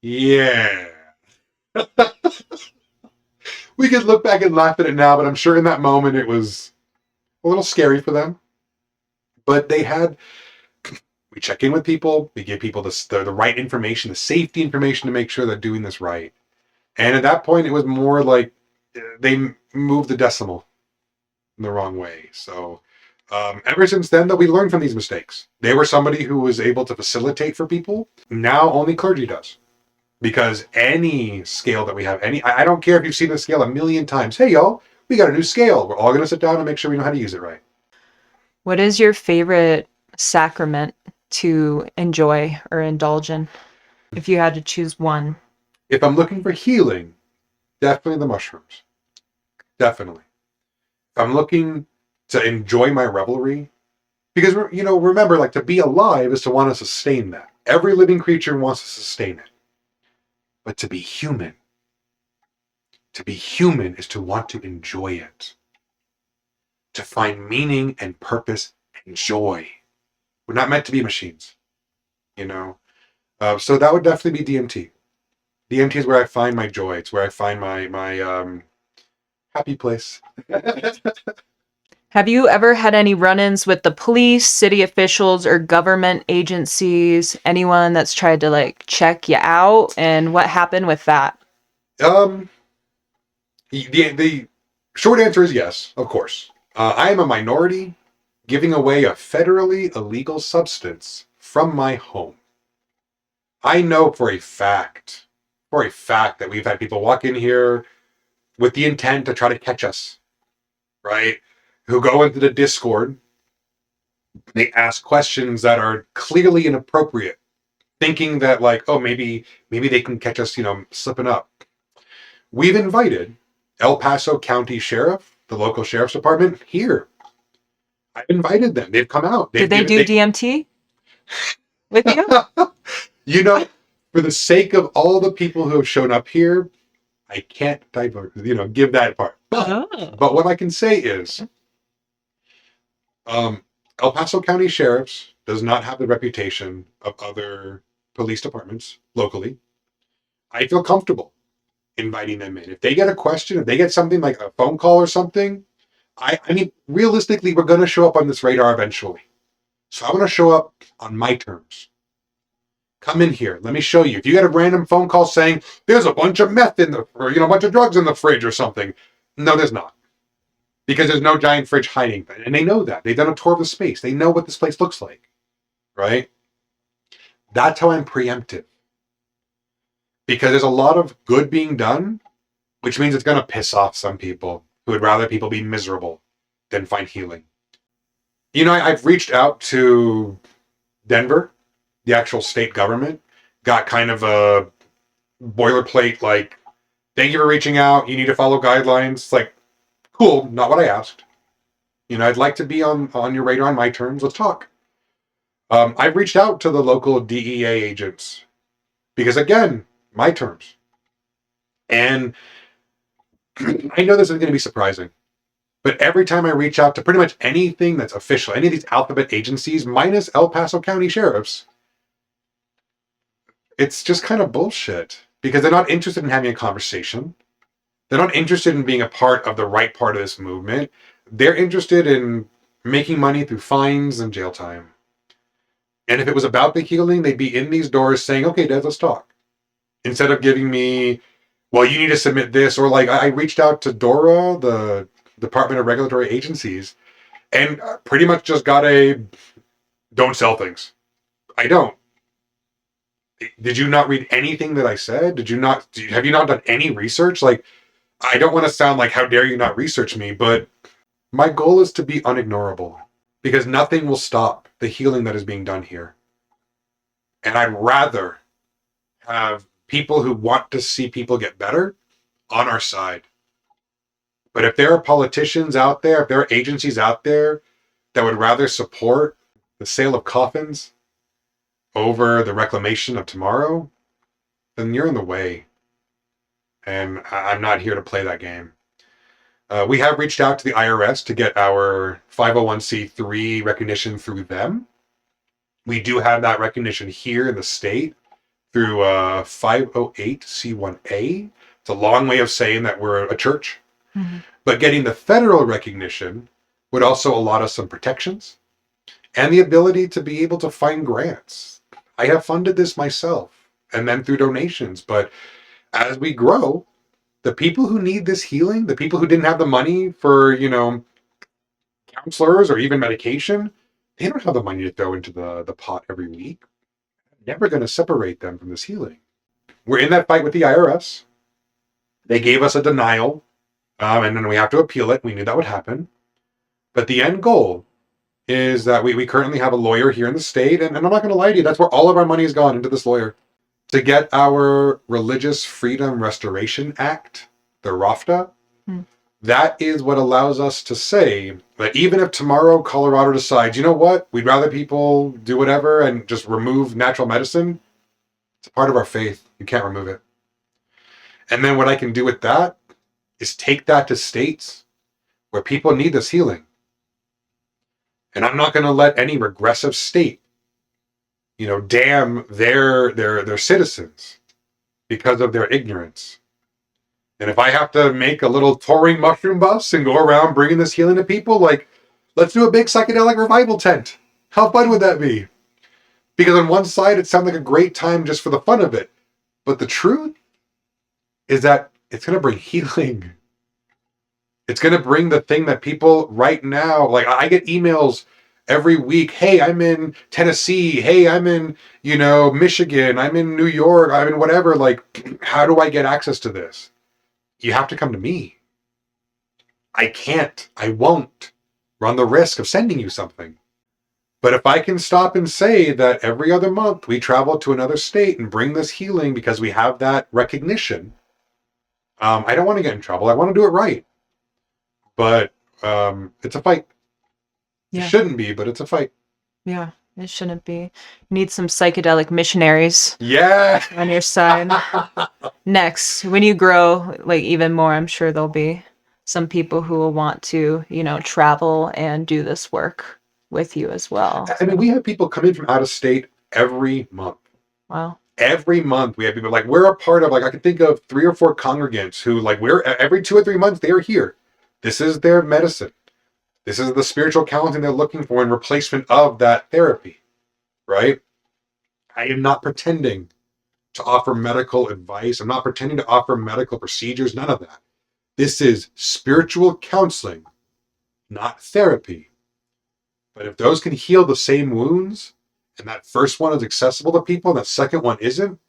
Yeah. We could look back and laugh at it now, but I'm sure in that moment it was a little scary for them. But we check in with people, we give people the right information, the safety information to make sure they're doing this right. And at that point, it was more like they moved the decimal in the wrong way. So Ever since then, though, we learned from these mistakes. They were somebody who was able to facilitate for people. Now only clergy does. Because any scale that we have, I don't care if you've seen the scale a million times. Hey, y'all, we got a new scale. We're all going to sit down and make sure we know how to use it right.
What is your favorite sacrament to enjoy or indulge in, if you had to choose one?
If I'm looking for healing, definitely the mushrooms. Definitely. If I'm looking to enjoy my revelry, because, remember, like, to be alive is to want to sustain that. Every living creature wants to sustain it. But to be human is to want to enjoy it. To find meaning and purpose and joy. We're not meant to be machines, So that would definitely be DMT. DMT is where I find my joy. It's where I find my happy place.
Have you ever had any run-ins with the police, city officials, or government agencies? Anyone that's tried to check you out? And what happened with that?
The short answer is yes, of course. I am a minority giving away a federally illegal substance from my home. I know for a fact that we've had people walk in here with the intent to try to catch us, right? Who go into the Discord, they ask questions that are clearly inappropriate, thinking that maybe they can catch us, slipping up. We've invited El Paso County Sheriff, the local sheriff's department, here. I've invited them. They've come out.
Did they do DMT with you?
For the sake of all the people who have shown up here, I can't give that part. But what I can say is, El Paso County Sheriff's does not have the reputation of other police departments locally. I feel comfortable inviting them in. If they get a question, if they get something like a phone call or something, I mean, realistically, we're going to show up on this radar eventually. So I want to show up on my terms. Come in here. Let me show you. If you get a random phone call saying there's a bunch of meth or a bunch of drugs in the fridge or something, no, there's not. Because there's no giant fridge hiding. And they know that. They've done a tour of the space. They know what this place looks like. Right? That's how I'm preemptive. Because there's a lot of good being done, which means it's going to piss off some people who would rather people be miserable than find healing. I've reached out to Denver, the actual state government, got kind of a boilerplate thank you for reaching out. You need to follow guidelines. Cool, not what I asked. I'd like to be on your radar on my terms. Let's talk. I've reached out to the local DEA agents because, again, my terms. And I know this is going to be surprising, but every time I reach out to pretty much anything that's official, any of these alphabet agencies, minus El Paso County Sheriff's, it's just kind of bullshit because they're not interested in having a conversation. They're not interested in being a part of the right part of this movement. They're interested in making money through fines and jail time. And if it was about the healing, they'd be in these doors saying, okay, Dez, let's talk. Instead of giving me, well, you need to submit this. Or I reached out to DORA, the Department of Regulatory Agencies, and pretty much just got a, don't sell things. I don't. Did you not read anything that I said? Have you not done any research? I don't want to sound like, how dare you not research me, but my goal is to be unignorable because nothing will stop the healing that is being done here. And I'd rather have people who want to see people get better on our side. But if there are politicians out there, if there are agencies out there that would rather support the sale of coffins over the reclamation of tomorrow, then you're in the way. And I'm not here to play that game. We have reached out to the IRS to get our 501c3 recognition through them. We do have that recognition here in the state through 508c1a. It's a long way of saying that we're a church. Mm-hmm. But getting the federal recognition would also allot us some protections and the ability to be able to find grants. I have funded this myself and then through donations. But as we grow, the people who need this healing, the people who didn't have the money for, counselors or even medication, they don't have the money to throw into the pot every week. Never going to separate them from this healing. We're in that fight with the IRS. They gave us a denial, and then we have to appeal it. We knew that would happen. But the end goal is that we currently have a lawyer here in the state, and I'm not going to lie to you, that's where all of our money has gone, into this lawyer, to get our Religious Freedom Restoration Act, the ROFTA. That is what allows us to say that even if tomorrow Colorado decides, you know what, we'd rather people do whatever and just remove natural medicine, it's a part of our faith. You can't remove it. And then what I can do with that is take that to states where people need this healing. And I'm not going to let any regressive state, damn their citizens because of their ignorance. And if I have to make a little touring mushroom bus and go around bringing this healing to people, let's do a big psychedelic revival tent. How fun would that be? Because on one side, it sounds like a great time just for the fun of it. But the truth is that it's going to bring healing. It's going to bring the thing that people right now, I get emails every week. Hey, I'm in Tennessee. Hey, I'm in, Michigan. I'm in New York. I'm in whatever. How do I get access to this? You have to come to me. I won't run the risk of sending you something. But if I can stop and say that every other month we travel to another state and bring this healing because we have that recognition, I don't want to get in trouble. I want to do it right. But it's a fight. Yeah. It shouldn't be, but it's a fight.
Yeah, it shouldn't be. You need some psychedelic missionaries.
Yeah.
On your side. Next, when you grow even more, I'm sure there'll be some people who will want to, travel and do this work with you as well.
I mean, we have people come in from out of state every month.
Wow.
Every month we have people we're a part of, I can think of 3 or 4 congregants who we're every 2 or 3 months they are here. This is their medicine. This is the spiritual counseling they're looking for in replacement of that therapy, right? I am not pretending to offer medical advice. I'm not pretending to offer medical procedures, none of that. This is spiritual counseling, not therapy. But if those can heal the same wounds, and that first one is accessible to people, and that second one isn't,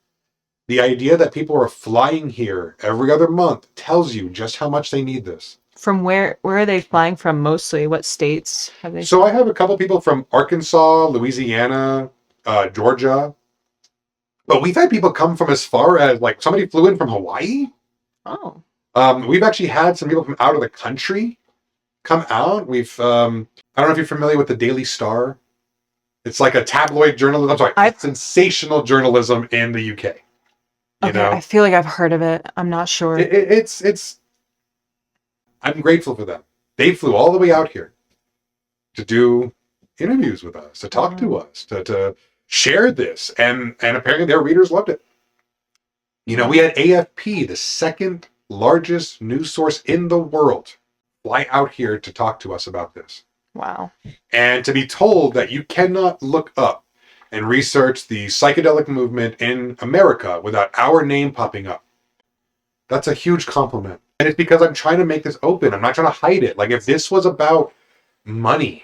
the idea that people are flying here every other month tells you just how much they need this.
From where are they flying from mostly? What states have they?
So I have a couple people from Arkansas, Louisiana, Georgia. But we've had people come from as far as somebody flew in from Hawaii.
Oh.
We've actually had some people from out of the country come out. We've I don't know if you're familiar with the Daily Star. It's like a tabloid journalism. Sensational journalism in the UK.
Okay, I feel like I've heard of it. I'm not sure.
It's. I'm grateful for them. They flew all the way out here to do interviews with us, to talk to us, to share this, and apparently their readers loved it. We had AFP, the second largest news source in the world, fly out here to talk to us about this.
Wow.
And to be told that you cannot look up and research the psychedelic movement in America without our name popping up. That's a huge compliment. And it's because I'm trying to make this open. I'm not trying to hide it. If this was about money,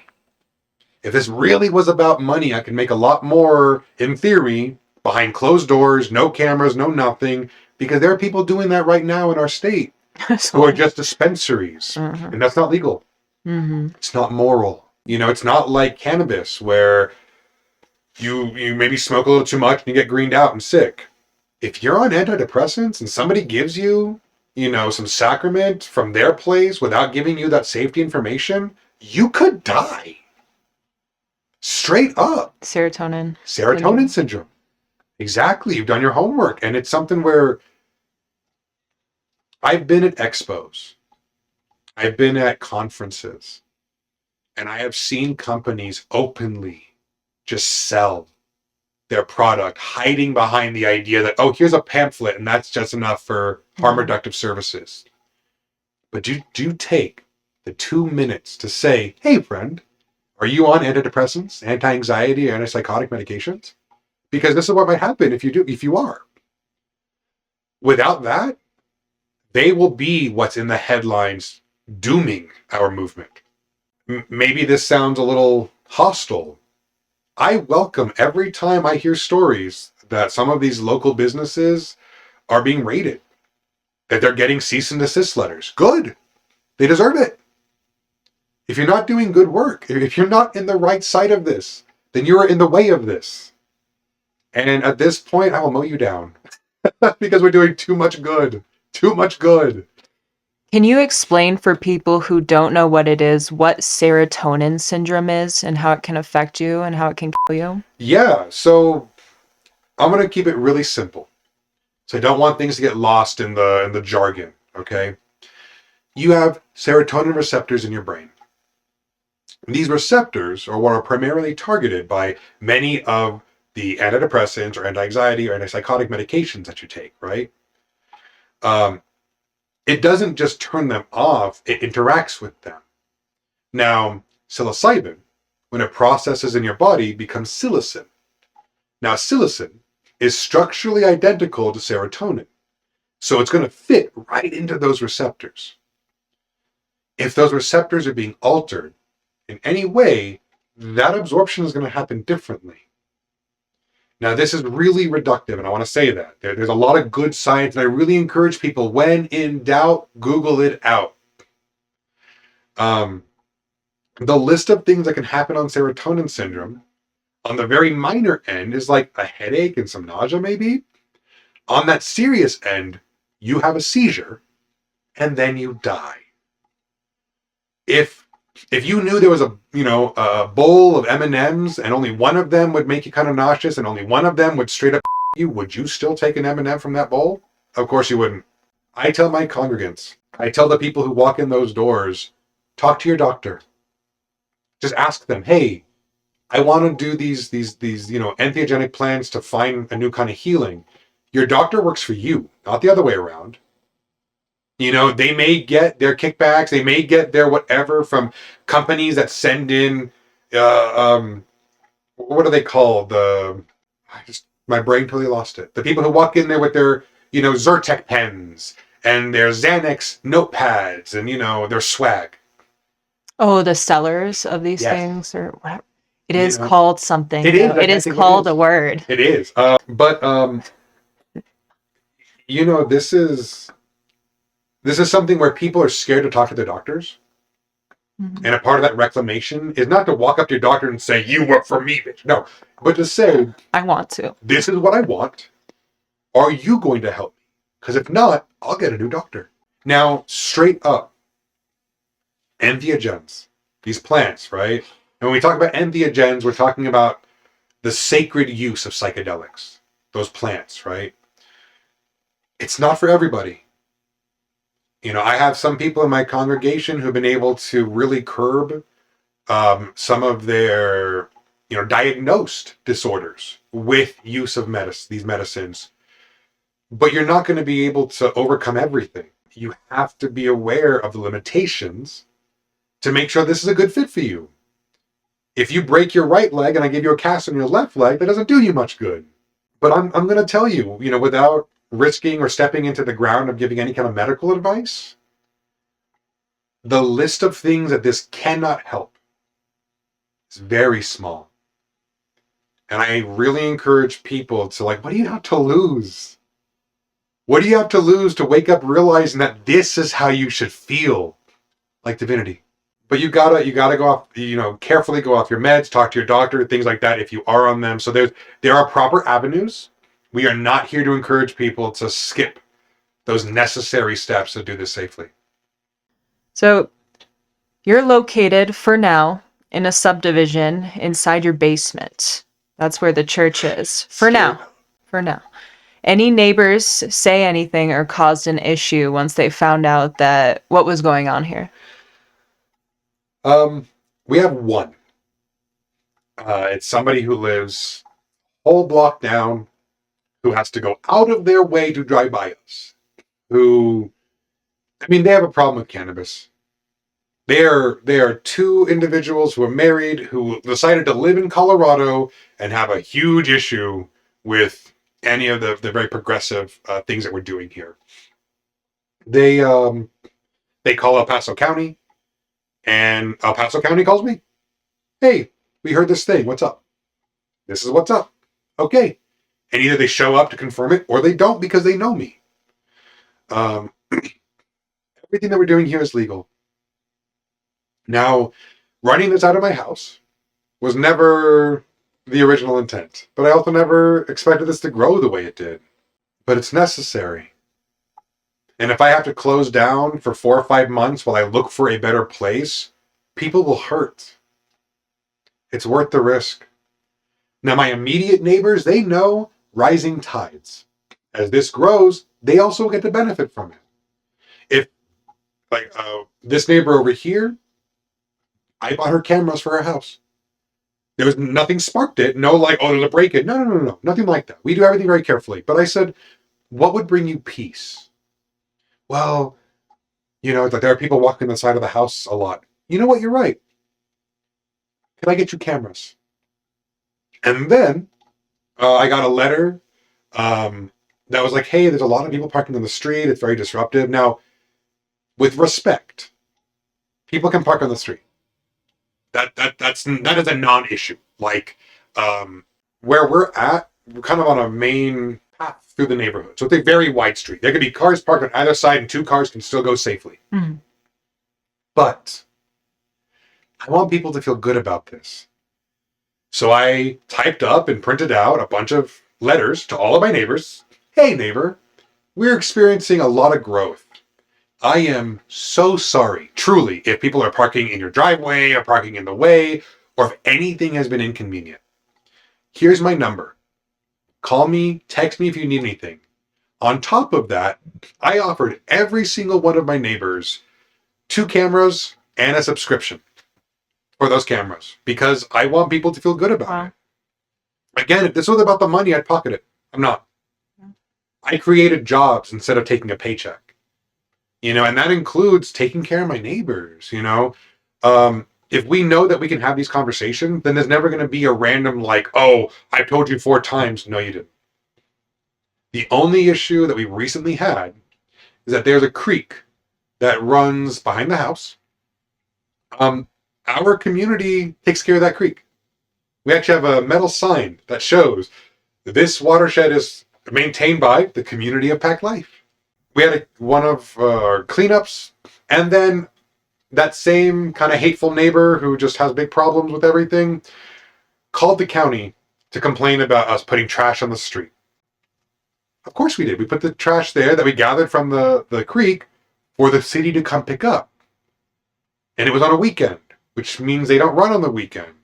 if this really was about money, I could make a lot more, in theory, behind closed doors, no cameras, no nothing, because there are people doing that right now in our state who are just dispensaries. And that's not legal. It's not moral. It's not like cannabis where you maybe smoke a little too much and you get greened out and sick. If you're on antidepressants and somebody gives you, some sacrament from their place without giving you that safety information, you could die. Straight up.
Serotonin
syndrome. Exactly. You've done your homework. And it's something where I've been at expos. I've been at conferences. And I have seen companies openly just sell their product, hiding behind the idea that, here's a pamphlet and that's just enough for harm reductive services. But do take the 2 minutes to say, hey, friend, are you on antidepressants, anti-anxiety, or antipsychotic medications? Because this is what might happen if you are. Without that, they will be what's in the headlines dooming our movement. Maybe this sounds a little hostile. I welcome every time I hear stories that some of these local businesses are being raided, that they're getting cease and desist letters. Good. They deserve it. If you're not doing good work, if you're not in the right side of this, then you're in the way of this. And at this point, I will mow you down because we're doing too much good. Too much good.
Can you explain for people who don't know what it is, what serotonin syndrome is and how it can affect you and how it can kill you?
Yeah, so I'm going to keep it really simple. So I don't want things to get lost in the jargon, okay? You have serotonin receptors in your brain. These receptors are what are primarily targeted by many of the antidepressants or anti-anxiety or antipsychotic medications that you take, right? Um, it doesn't just turn them off, it interacts with them. Now, psilocybin, when it processes in your body, becomes psilocin. Now, psilocin is structurally identical to serotonin, so it's going to fit right into those receptors. If those receptors are being altered in any way, that absorption is going to happen differently. Now, this is really reductive, and I want to say that. There's a lot of good science, and I really encourage people, when in doubt, Google it out. The list of things that can happen on serotonin syndrome, on the very minor end, is like a headache and some nausea, maybe. On that serious end, you have a seizure, and then you die. If you knew there was a bowl of M&Ms and only one of them would make you kind of nauseous and only one of them would straight up you, would you still take an M&M from that bowl? Of course you wouldn't. I tell my congregants, I tell the people who walk in those doors, talk to your doctor. Just ask them, hey, I want to do these entheogenic plans to find a new kind of healing. Your doctor works for you, not the other way around. They may get their kickbacks, they may get their whatever from companies that send in, what are they called? My brain totally lost it. The people who walk in there with their, Zyrtec pens and their Xanax notepads and, their swag.
Oh, the sellers of these
Yes.
things or whatever. It is called something.
It is.
It is called a word.
It is. But this is something where people are scared to talk to their doctors. Mm-hmm. And a part of that reclamation is not to walk up to your doctor and say, you work for me, bitch. No, but to say,
I want to.
This is what I want. Are you going to help me? Because if not, I'll get a new doctor. Now, straight up, entheogens, these plants, right? And when we talk about entheogens, we're talking about the sacred use of psychedelics, those plants, right? It's not for everybody. I have some people in my congregation who've been able to really curb some of their, diagnosed disorders with use of these medicines. But you're not going to be able to overcome everything. You have to be aware of the limitations to make sure this is a good fit for you. If you break your right leg and I give you a cast on your left leg, that doesn't do you much good. But I'm going to tell you, without risking or stepping into the ground of giving any kind of medical advice, the list of things that this cannot help is very small. And I really encourage people to what do you have to lose? What do you have to lose to wake up realizing that this is how you should feel like divinity? But you gotta go off, carefully go off your meds, talk to your doctor, things like that if you are on them. So there are proper avenues. We are not here to encourage people to skip those necessary steps to do this safely.
So you're located for now in a subdivision inside your basement. That's where the church is. For now. Any neighbors say anything or caused an issue once they found out that what was going on here?
We have one. It's somebody who lives a whole block down, who has to go out of their way to drive by us. They have a problem with cannabis. They are two individuals who are married who decided to live in Colorado and have a huge issue with any of the very progressive things that we're doing here. They call El Paso County. And El Paso County calls me. Hey, we heard this thing. What's up? This is what's up. Okay. And either they show up to confirm it or they don't because they know me. Everything that we're doing here is legal. Now, running this out of my house was never the original intent, but I also never expected this to grow the way it did. But it's necessary. And if I have to close down for 4 or 5 months while I look for a better place, people will hurt. It's worth the risk. Now, my immediate neighbors, they know rising tides. As this grows, they also get to benefit from it. If, like, this neighbor over here, I bought her cameras for her house. There was nothing sparked it. No, like, oh, there's a break-in. No. Nothing like that. We do everything very carefully. But I said, what would bring you peace? Well, like there are people walking the side of the house a lot. You know what? You're right. Can I get you cameras? And then I got a letter that was like, hey, there's a lot of people parking on the street. It's very disruptive. Now, with respect, people can park on the street. That is a non-issue. Like, where we're at, we're kind of on a main path through the neighborhood. So it's a very wide street. There could be cars parked on either side and 2 cars can still go safely. Mm-hmm. But I want people to feel good about this. So I typed up and printed out a bunch of letters to all of my neighbors. Hey, neighbor, we're experiencing a lot of growth. I am so sorry, truly, if people are parking in your driveway or parking in the way, or if anything has been inconvenient. Here's my number. Call me, text me if you need anything. On top of that, I offered every single one of my neighbors 2 cameras and a subscription for those cameras because I want people to feel good about it. Again, if this was about the money, I'd pocket it. I'm not. I created jobs instead of taking a paycheck. And that includes taking care of my neighbors, if we know that we can have these conversations, then there's never going to be a random like, oh, I've told you 4 times. No, you didn't. The only issue that we recently had is that there's a creek that runs behind the house. Our community takes care of that creek. We actually have a metal sign that shows this watershed is maintained by the community of Pack Life. We had one of our cleanups, and then that same kind of hateful neighbor who just has big problems with everything called the county to complain about us putting trash on the street. Of course we did. We put the trash there that we gathered from the creek for the city to come pick up. And it was on a weekend, which means they don't run on the weekend.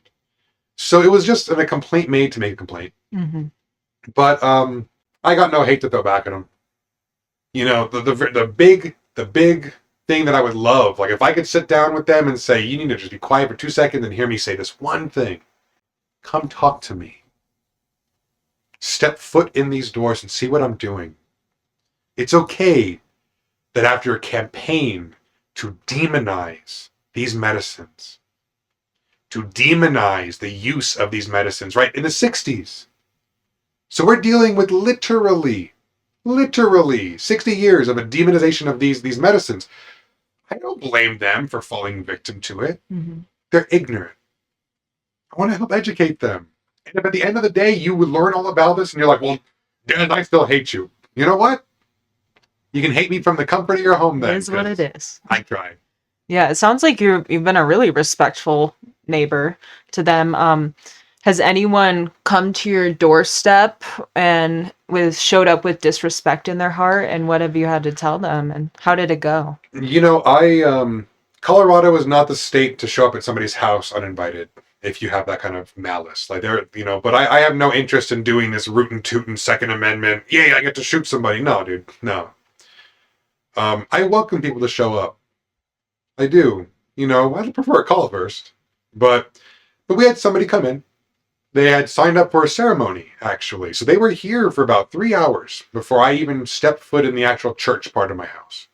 So it was just a complaint made to make a complaint. Mm-hmm. But I got no hate to throw back at them. The big thing that I would love, like if I could sit down with them and say, you need to just be quiet for 2 seconds and hear me say this one thing. Come talk to me. Step foot in these doors and see what I'm doing. It's okay that after a campaign to demonize these medicines, to demonize the use of these medicines, right, in the 60s. So we're dealing with literally 60 years of a demonization of these medicines. I don't blame them for falling victim to it. Mm-hmm. They're ignorant. I want to help educate them. And if at the end of the day you would learn all about this and you're like, well, Dad, I still hate you. You know what? You can hate me from the comfort of your home then.
It is what it is.
I tried.
Yeah, it sounds like you've been a really respectful neighbor to them. Has anyone come to your doorstep and showed up with disrespect in their heart? And what have you had to tell them? And how did it go?
Colorado is not the state to show up at somebody's house uninvited if you have that kind of malice. But I have no interest in doing this rootin' tootin' Second Amendment. Yay, I get to shoot somebody. No, dude, no. I welcome people to show up. I do. I'd prefer a call first. But we had somebody come in. They had signed up for a ceremony, actually. So they were here for about 3 hours before I even stepped foot in the actual church part of my house.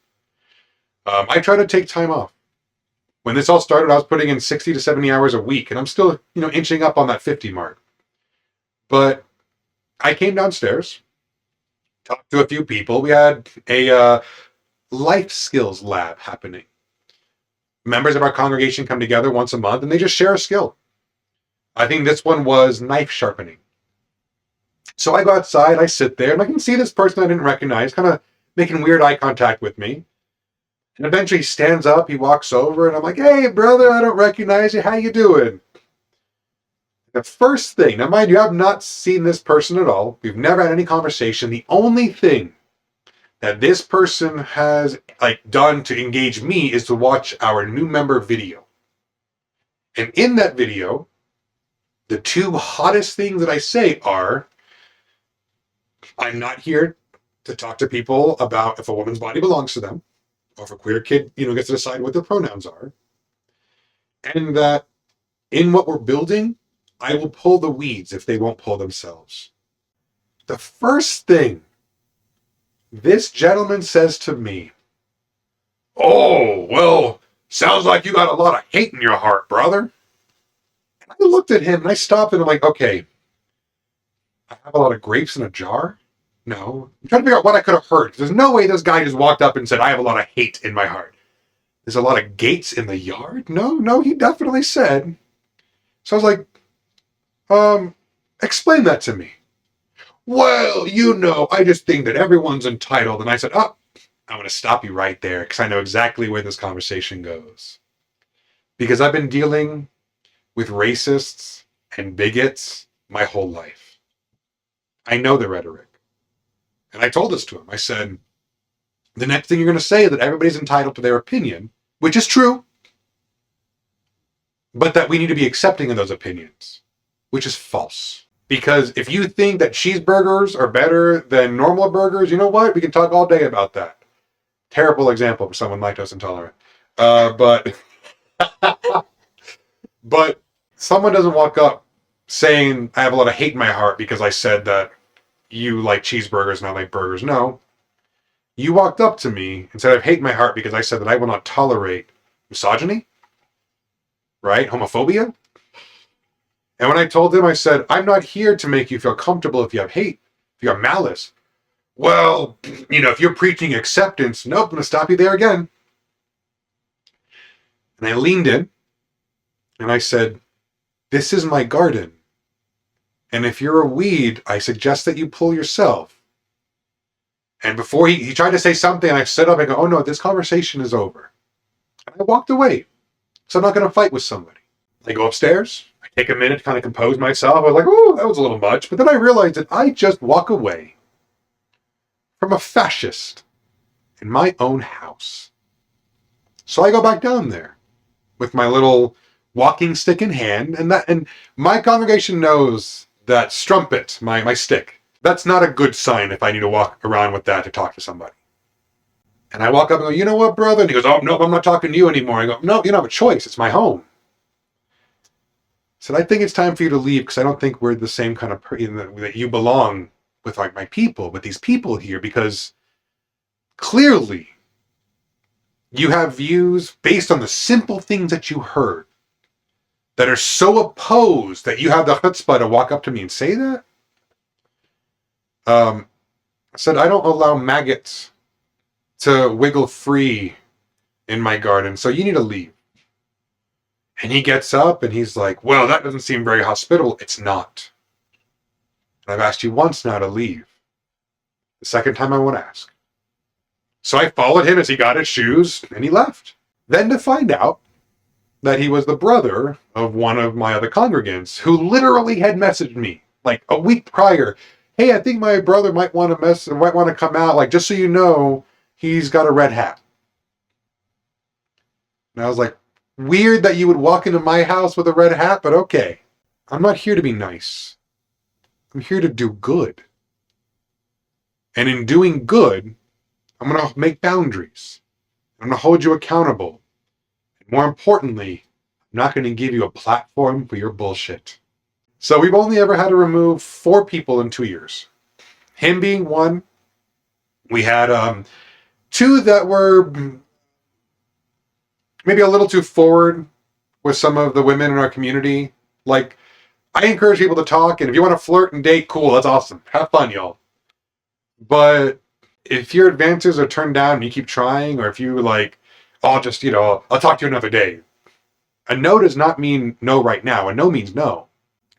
I try to take time off. When this all started, I was putting in 60 to 70 hours a week, and I'm still, inching up on that 50 mark. But I came downstairs, talked to a few people. We had a life skills lab happening. members of our congregation come together once a month and they just share a skill. I think this one was knife sharpening. So I go outside, I sit there, and I can see this person I didn't recognize kind of making weird eye contact with me. And eventually he stands up, he walks over, and I'm like, hey, brother, I don't recognize you. How you doing? The first thing, now mind you, I've not seen this person at all. We've never had any conversation. The only thing that this person has done to engage me is to watch our new member video. And in that video, the two hottest things that I say are, I'm not here to talk to people about if a woman's body belongs to them, or if a queer kid, gets to decide what their pronouns are. And that in what we're building, I will pull the weeds if they won't pull themselves. The first thing this gentleman says to me, oh, well, sounds like you got a lot of hate in your heart, brother. And I looked at him and I stopped and I'm like, okay, I have a lot of grapes in a jar? No. I'm trying to figure out what I could have heard. There's no way this guy just walked up and said, I have a lot of hate in my heart. There's a lot of gates in the yard? No, he definitely said. So I was like, explain that to me. Well, I just think that everyone's entitled. And I said, I'm going to stop you right there because I know exactly where this conversation goes. Because I've been dealing with racists and bigots my whole life. I know the rhetoric. And I told this to him. I said, the next thing you're going to say is that everybody's entitled to their opinion, which is true, but that we need to be accepting of those opinions, which is false. Because if you think that cheeseburgers are better than normal burgers, you know what? We can talk all day about that. Terrible example for someone lactose intolerant. But someone doesn't walk up saying, I have a lot of hate in my heart because I said that you like cheeseburgers and I like burgers. No. You walked up to me and said, I have hate in my heart because I said that I will not tolerate misogyny, right? Homophobia. And when I told him, I said, I'm not here to make you feel comfortable if you have hate, if you have malice. Well, if you're preaching acceptance, nope, I'm going to stop you there again. And I leaned in and I said, this is my garden. And if you're a weed, I suggest that you pull yourself. And before he tried to say something, I stood up and go, oh no, this conversation is over. And I walked away. So I'm not going to fight with somebody. I go upstairs. I take a minute to kind of compose myself. I was like, oh, that was a little much. But then I realized that I just walk away from a fascist in my own house. So I go back down there with my little walking stick in hand. And my congregation knows that strumpet, my stick, that's not a good sign if I need to walk around with that to talk to somebody. And I walk up and go, you know what, brother? And he goes, oh, no, I'm not talking to you anymore. I go, no, you don't have a choice. It's my home. I said, I think it's time for you to leave because I don't think we're the same kind of person that you belong with my people, with these people here, because clearly you have views based on the simple things that you heard that are so opposed that you have the chutzpah to walk up to me and say that. I said, I don't allow maggots to wiggle free in my garden, so you need to leave. And he gets up and he's like, well, that doesn't seem very hospitable. It's not. And I've asked you once now to leave. The second time I won't ask. So I followed him as he got his shoes and he left. Then to find out that he was the brother of one of my other congregants who literally had messaged me like a week prior. Hey, I think my brother might want to come out. Like, just so you know, he's got a red hat. And I was like, weird that you would walk into my house with a red hat, but okay. I'm not here to be nice. I'm here to do good. And in doing good, I'm going to make boundaries. I'm going to hold you accountable. And more importantly, I'm not going to give you a platform for your bullshit. So we've only ever had to remove 4 people in 2 years. Him being one. We had 2 that were maybe a little too forward with some of the women in our community. Like, I encourage people to talk, and if you want to flirt and date, cool, that's awesome. Have fun, y'all. But if your advances are turned down and you keep trying, or if you I'll talk to you another day. A no does not mean no right now. A no means no.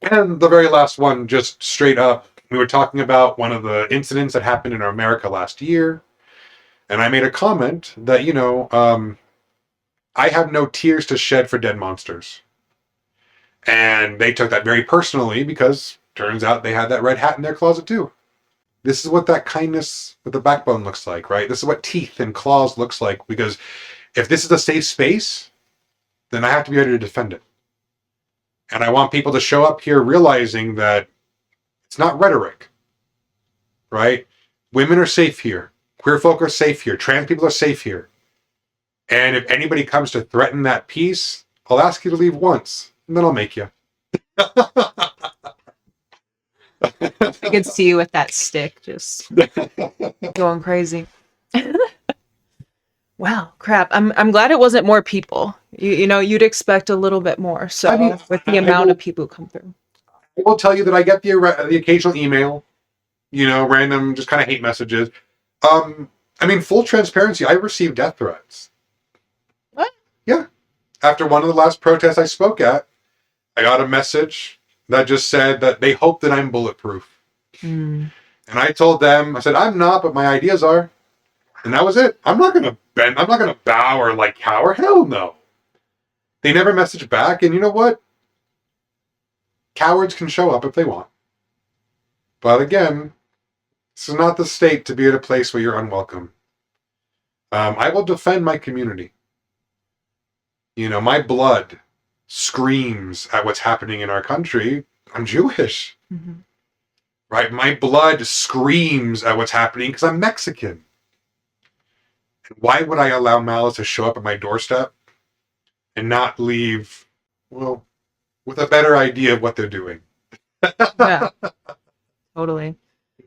And the very last one, just straight up, we were talking about one of the incidents that happened in America last year. And I made a comment that, I have no tears to shed for dead monsters. And they took that very personally because turns out they had that red hat in their closet too. This is what that kindness with the backbone looks like, right? This is what teeth and claws looks like, because if this is a safe space, then I have to be ready to defend it. And I want people to show up here realizing that it's not rhetoric, right? Women are safe here. Queer folk are safe here. Trans people are safe here. And if anybody comes to threaten that peace, I'll ask you to leave once, and then I'll make you.
I can see you with that stick just going crazy. Wow, crap. I'm glad it wasn't more people. You'd expect a little bit more. So with the amount of people who come through.
I will tell you that I get the occasional email, random just kind of hate messages. Full transparency, I received death threats.
What?
Yeah. After one of the last protests I spoke at, I got a message that just said that they hope that I'm bulletproof.
Mm.
And I told them, I said, I'm not, but my ideas are. And that was it. I'm not going to bend. I'm not going to bow or cower. Hell no. They never messaged back. And you know what? Cowards can show up if they want. But again, this is not the state to be at a place where you're unwelcome. I will defend my community. My blood screams at what's happening in our country. I'm Jewish.
Mm-hmm.
Right? My blood screams at what's happening because I'm Mexican. And why would I allow malice to show up at my doorstep and not leave, with a better idea of what they're doing?
Yeah, totally.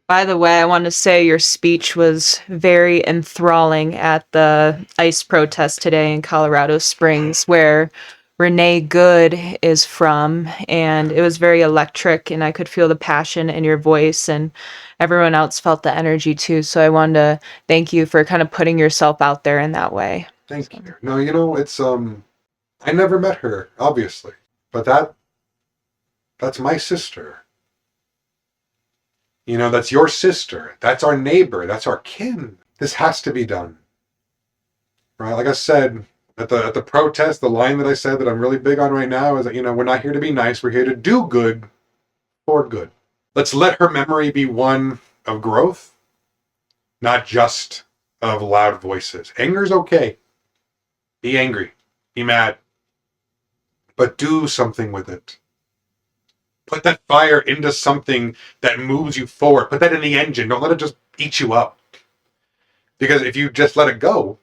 By the way, I want to say your speech was very enthralling at the ICE protest today in Colorado Springs, where Renee Good is from, and it was very electric, and I could feel the passion in your voice, and everyone else felt the energy too. So I wanted to thank you for kind of putting yourself out there in that way.
Thank you. No, it's I never met her, obviously, but that's my sister. That's your sister. That's our neighbor. That's our kin. This has to be done. Right? Like I said, at the protest, the line that I said that I'm really big on right now is that, we're not here to be nice. We're here to do good for good. Let's let her memory be one of growth, not just of loud voices. Anger's okay. Be angry. Be mad. But do something with it. Put that fire into something that moves you forward. Put that in the engine. Don't let it just eat you up. Because if you just let it go,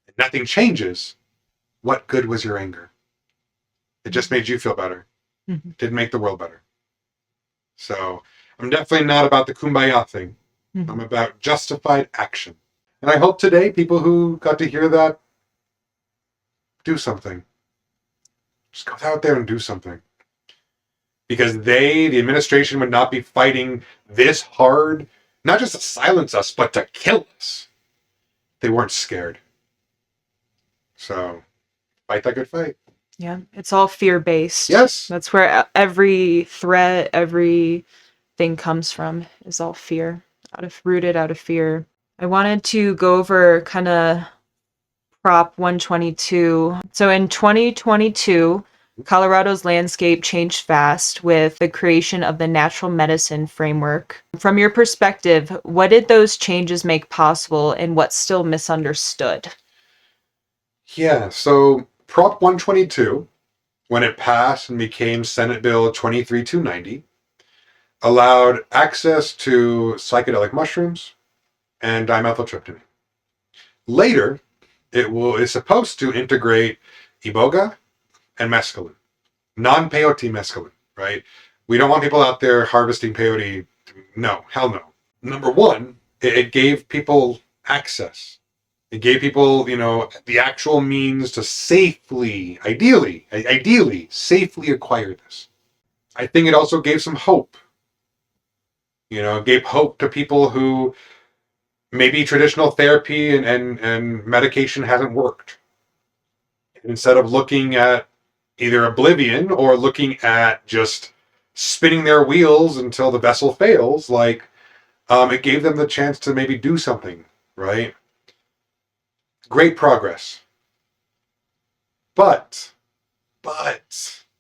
and nothing changes, what good was your anger? It just made you feel better.
Mm-hmm.
Didn't make the world better. So I'm definitely not about the kumbaya thing.
Mm-hmm.
I'm about justified action. And I hope today people who got to hear that do something. Just go out there and do something. Because the administration, would not be fighting this hard, not just to silence us, but to kill us. They weren't scared. So, fight that good fight.
Yeah, it's all fear-based.
Yes.
That's where every threat, everything comes from, is all fear, rooted out of fear. I wanted to go over kind of Prop 122. So in 2022, Colorado's landscape changed fast with the creation of the natural medicine framework. From your perspective, what did those changes make possible and what's still misunderstood?
Yeah, so Prop 122, when it passed and became Senate Bill 23290, allowed access to psychedelic mushrooms and dimethyltryptamine. Later, it is supposed to integrate iboga and mescaline, non-peyote mescaline, right? We don't want people out there harvesting peyote. No, hell no. Number one, it gave people access. It gave people, the actual means to safely, ideally, safely acquire this. I think it also gave some hope. It gave hope to people who maybe traditional therapy and medication hasn't worked. Instead of looking at either oblivion or looking at just spinning their wheels until the vessel fails, like it gave them the chance to maybe do something, right? Great progress. But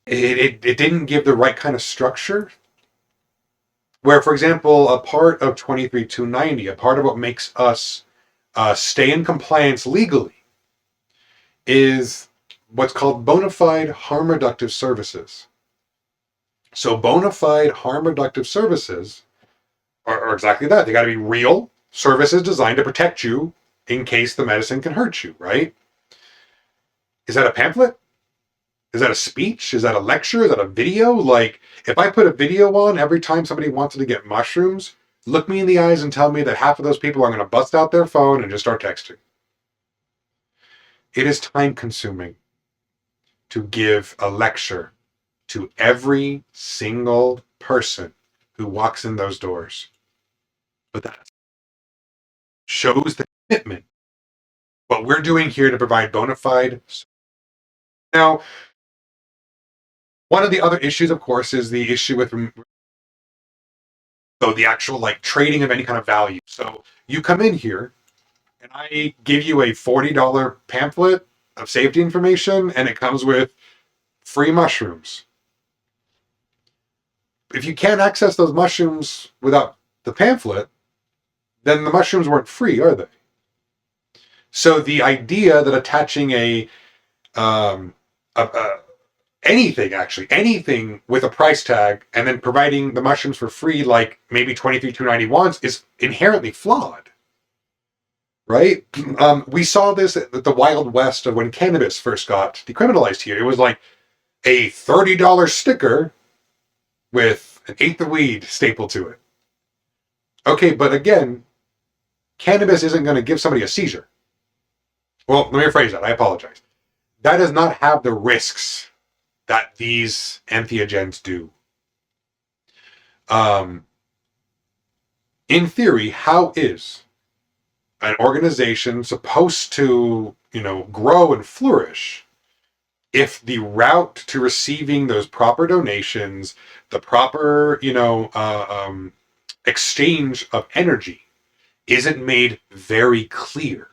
it didn't give the right kind of structure. Where, for example, a part of 23.290, a part of what makes us stay in compliance legally, is what's called bona fide harm reductive services. So bona fide harm reductive services are exactly that. They got to be real services designed to protect you in case the medicine can hurt you, right? Is that a pamphlet? Is that a speech? Is that a lecture? Is that a video? Like, if I put a video on every time somebody wanted to get mushrooms, look me in the eyes and tell me that half of those people are going to bust out their phone and just start texting. It is time consuming to give a lecture to every single person who walks in those doors. But that shows the commitment. What we're doing here to provide bona fide. Now, one of the other issues, of course, is the issue with the actual like trading of any kind of value. So you come in here and I give you a $40 pamphlet of safety information and it comes with free mushrooms. If you can't access those mushrooms without the pamphlet, then the mushrooms weren't free, are they? So the idea that attaching um, anything with a price tag and then providing the mushrooms for free, like maybe 23.290 wants, is inherently flawed. Right? We saw this at the Wild West of when cannabis first got decriminalized here. It was like a $30 sticker with an eighth of weed stapled to it. Okay, but again, cannabis isn't going to give somebody a seizure. Well, let me rephrase that. I apologize. That does not have the risks that these entheogens do. In theory, how is an organization supposed to, grow and flourish if the route to receiving those proper donations, the proper, exchange of energy isn't made very clear?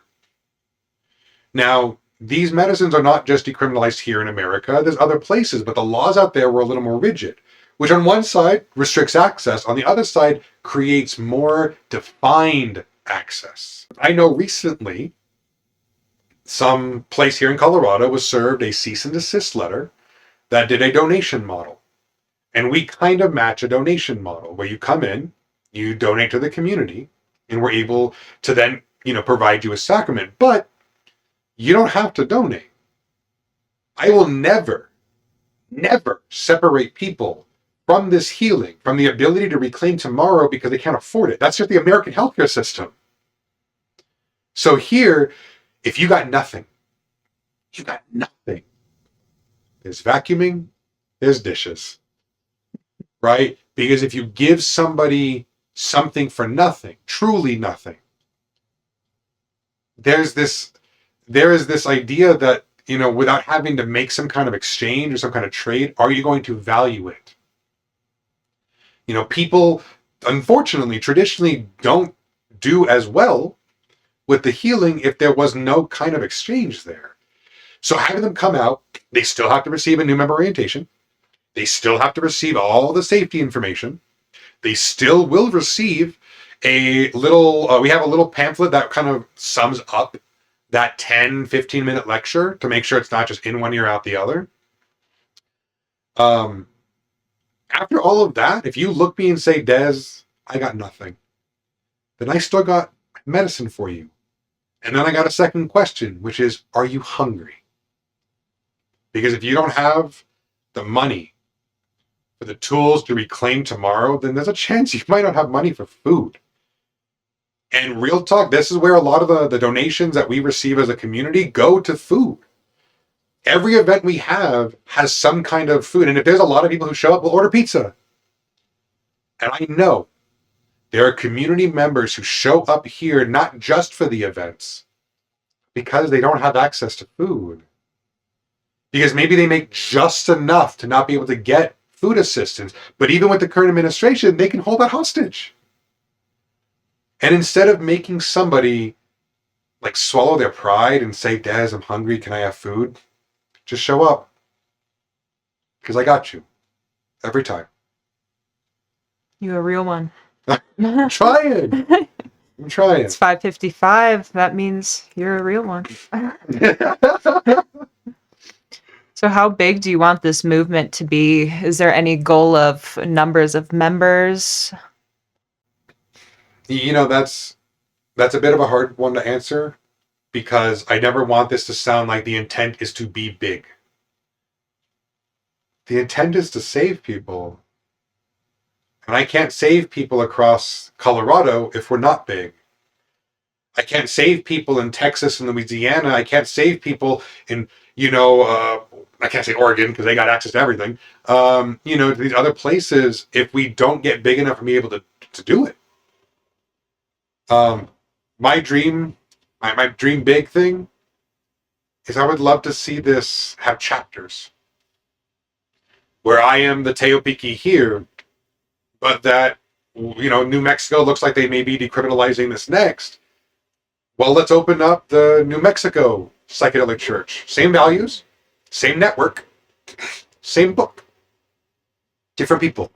Now, these medicines are not just decriminalized here in America. There's other places, but the laws out there were a little more rigid, which on one side restricts access, on the other side creates more defined access. I know recently some place here in Colorado was served a cease and desist letter that did a donation model. And we kind of match a donation model where you come in, you donate to the community, and we're able to then, provide you a sacrament. But you don't have to donate. I will never separate people from this healing, from the ability to reclaim tomorrow because they can't afford it. That's just the American healthcare system. So here, if you got nothing, you got nothing. There's vacuuming, there's dishes, right? Because if you give somebody something for nothing, truly nothing, there is this idea that, without having to make some kind of exchange or some kind of trade, are you going to value it? People, unfortunately, traditionally don't do as well with the healing if there was no kind of exchange there. So having them come out, they still have to receive a new member orientation. They still have to receive all the safety information. They still will receive a little, we have a little pamphlet that kind of sums up that 10, 15-minute lecture to make sure it's not just in one ear, out the other. After all of that, if you look me and say, Dez, I got nothing, then I still got medicine for you. And then I got a second question, which is, are you hungry? Because if you don't have the money for the tools to reclaim tomorrow, then there's a chance you might not have money for food. And real talk, this is where a lot of the donations that we receive as a community go to food. Every event we have has some kind of food. And if there's a lot of people who show up, we'll order pizza. And I know There are community members who show up here not just for the events, because they don't have access to food. Because maybe they make just enough to not be able to get food assistance. But even with the current administration, they can hold that hostage. And instead of making somebody like swallow their pride and say, Dez, I'm hungry, can I have food? Just show up. Because I got you. Every time.
You a real one.
I'm trying. I'm trying.
It's 5:55. That means you're a real one. So how big do you want this movement to be? Is there any goal of numbers of members?
You know, that's a bit of a hard one to answer, because I never want this to sound like the intent is to be big. The intent is to save people. And I can't save people across Colorado if we're not big. I can't save people in Texas and Louisiana. I can't save people in, I can't say Oregon because they got access to everything. To these other places if we don't get big enough to be able to do it. My dream big thing is I would love to see this have chapters where I am the Teopixque here, but that, New Mexico looks like they may be decriminalizing this next. Well, let's open up the New Mexico Psychedelic Church. Same values, same network, same book. Different people.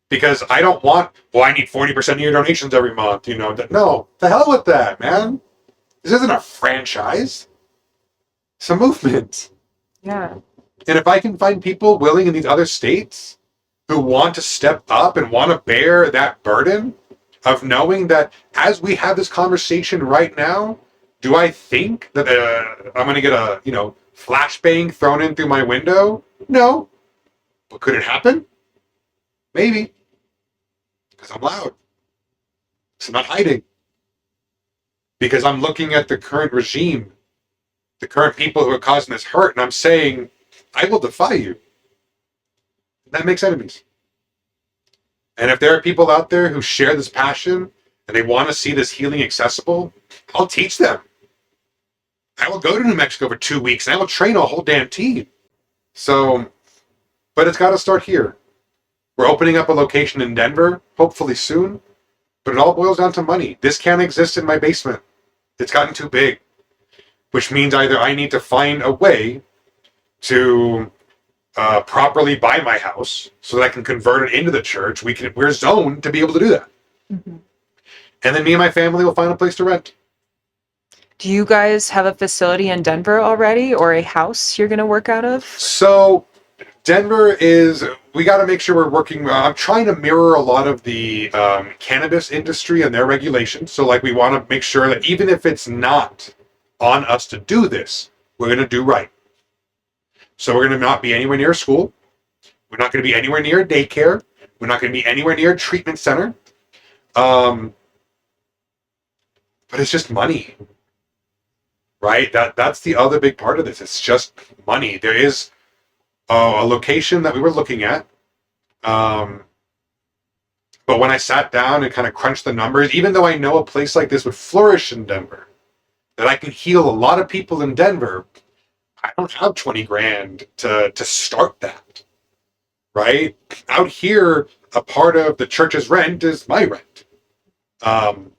Because I don't want, I need 40% of your donations every month. No, the hell with that, man. This isn't a franchise. It's a movement.
Yeah.
And if I can find people willing in these other states who want to step up and want to bear that burden of knowing that as we have this conversation right now, do I think that I'm going to get a, flashbang thrown in through my window? No. But could it happen? Maybe. Because I'm loud. Because I'm not hiding. Because I'm looking at the current regime, the current people who are causing this hurt, and I'm saying, I will defy you. That makes enemies. And if there are people out there who share this passion and they want to see this healing accessible, I'll teach them. I will go to New Mexico for 2 weeks and I will train a whole damn team. So, but it's got to start here. We're opening up a location in Denver, hopefully soon, but it all boils down to money. This can't exist in my basement. It's gotten too big, which means either I need to find a way to properly buy my house so that I can convert it into the church. We're zoned to be able to do that. Mm-hmm. And then me and my family will find a place to rent.
Do you guys have a facility in Denver already, or a house you're going to work out of?
So Denver we got to make sure we're working. I'm trying to mirror a lot of the cannabis industry and their regulations. So we want to make sure that even if it's not on us to do this, we're going to do right. So we're going to not be anywhere near a school. We're not going to be anywhere near a daycare. We're not going to be anywhere near a treatment center. But it's just money, right? That's the other big part of this. It's just money. There is a location that we were looking at. But when I sat down and kind of crunched the numbers, even though I know a place like this would flourish in Denver, that I can heal a lot of people in Denver, I don't have 20 grand to start that, right? Out here, a part of the church's rent is my rent. Out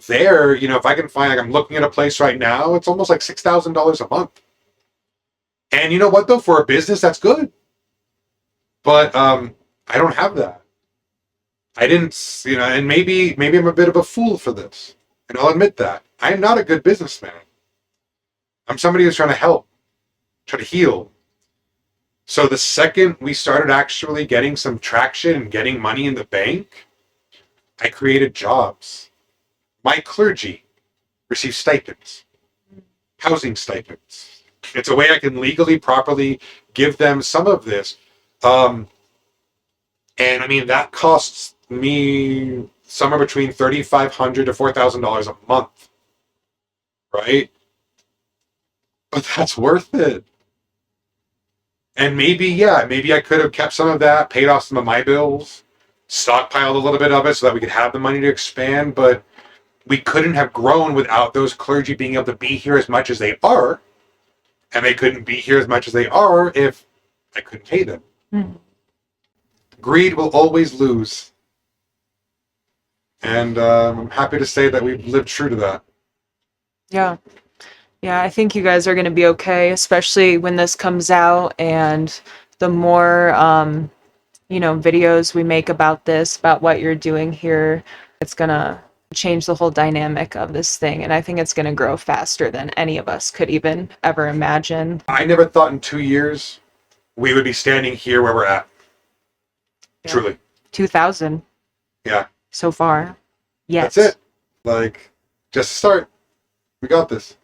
there, if I can find, I'm looking at a place right now, it's almost like $6,000 a month. And you know what, though? For a business, that's good. But I don't have that. I didn't, and maybe I'm a bit of a fool for this. And I'll admit that. I'm not a good businessman. I'm somebody who's trying to help, try to heal. So the second we started actually getting some traction and getting money in the bank, I created jobs. My clergy receive stipends, housing stipends. It's a way I can legally, properly give them some of this. And I mean, that costs me somewhere between $3,500 to $4,000 a month, right? But that's worth it. And maybe I could have kept some of that, paid off some of my bills, stockpiled a little bit of it so that we could have the money to expand, but we couldn't have grown without those clergy being able to be here as much as they are, and they couldn't be here as much as they are if I couldn't pay them.
Mhm.
Greed will always lose. And I'm happy to say that we've lived true to that.
Yeah. Yeah, I think you guys are going to be okay, especially when this comes out, and the more videos we make about this, about what you're doing here, it's going to change the whole dynamic of this thing, and I think it's going to grow faster than any of us could even ever imagine.
I never thought in 2 years we would be standing here where we're at.
Yeah.
Truly.
2000
Yeah.
so far. Yes.
That's it. Like, just start. We got this.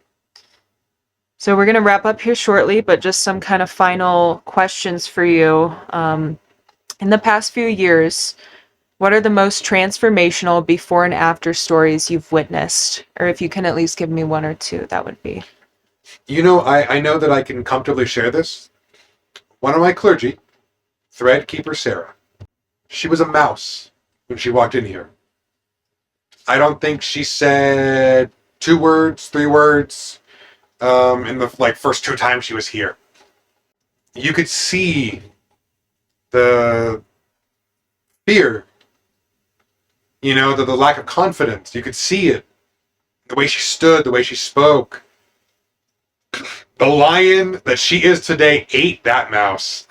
So we're going to wrap up here shortly, but just some kind of final questions for you. In the past few years, what are the most transformational before and after stories you've witnessed? Or if you can at least give me one or two, that would be.
You know, I know that I can comfortably share this. One of my clergy, thread keeper Sarah, she was a mouse when she walked in here. I don't think she said 2 words, 3 words in the first 2 times she was here. You could see the fear, the lack of confidence. You could see it. The way she stood, the way she spoke. The lion that she is today ate that mouse.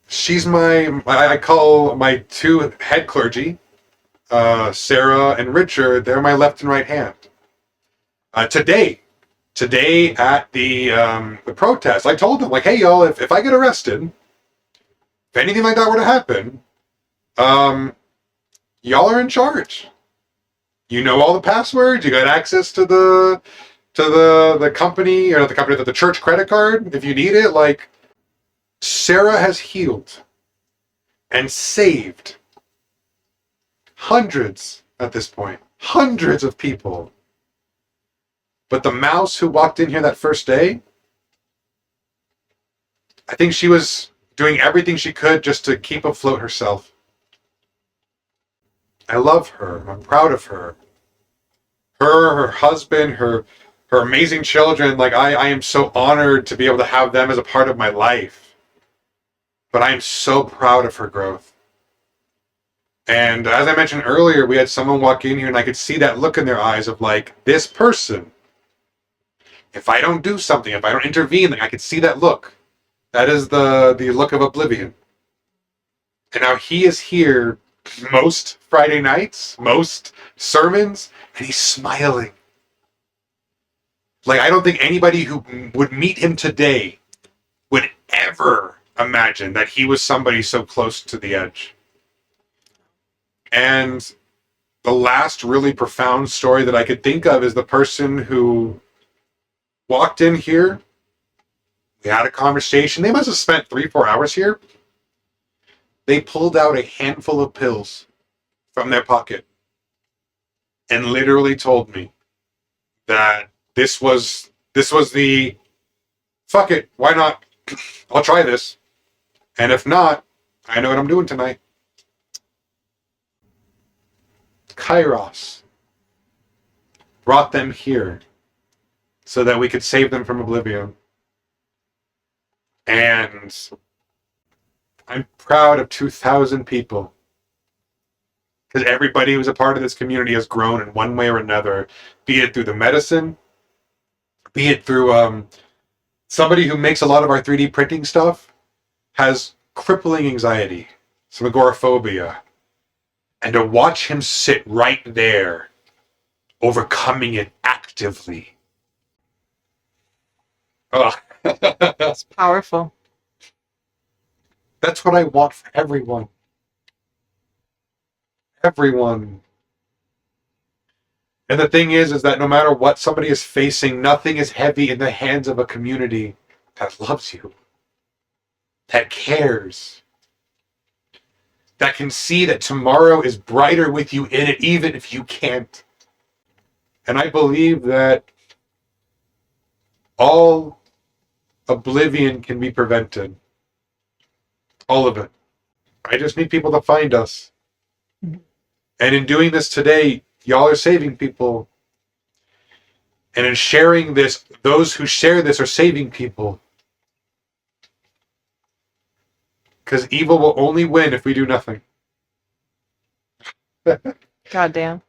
She's I call my 2 head clergy, Sarah and Richard, they're my left and right hand. Today at the protest, I told them, hey, y'all, if I get arrested, if anything like that were to happen, y'all are in charge. You know all the passwords. You got access to the company, or not the company, the church credit card if you need it. Sarah has healed and saved hundreds at this point, hundreds of people. But the mouse who walked in here that first day, I think she was doing everything she could just to keep afloat herself. I love her. I'm proud of her. Her husband, her amazing children. I am so honored to be able to have them as a part of my life. But I am so proud of her growth. And as I mentioned earlier, we had someone walk in here and I could see that look in their eyes of this person, if I don't do something, if I don't intervene, I could see that look. That is the look of oblivion. And now he is here most Friday nights, most sermons, and he's smiling. I don't think anybody who would meet him today would ever imagine that he was somebody so close to the edge. And the last really profound story that I could think of is the person who walked in here. We had a conversation. They must have spent 3-4 hours here. They pulled out a handful of pills from their pocket and literally told me that this was the fuck it, why not? I'll try this. And if not, I know what I'm doing tonight. Kairos brought them here so that we could save them from oblivion. And I'm proud of 2,000 people, because everybody who's a part of this community has grown in one way or another, be it through the medicine, be it through somebody who makes a lot of our 3D printing stuff has crippling anxiety, some agoraphobia, and to watch him sit right there, overcoming it actively. Oh.
It's powerful.
That's what I want for everyone. Everyone. And the thing is that no matter what somebody is facing, nothing is heavy in the hands of a community that loves you, that cares, that can see that tomorrow is brighter with you in it, even if you can't. And I believe that all oblivion can be prevented. All of it. I just need people to find us. And in doing this today, y'all are saving people. And in sharing this, those who share this are saving people. Because evil will only win if we do nothing.
Goddamn.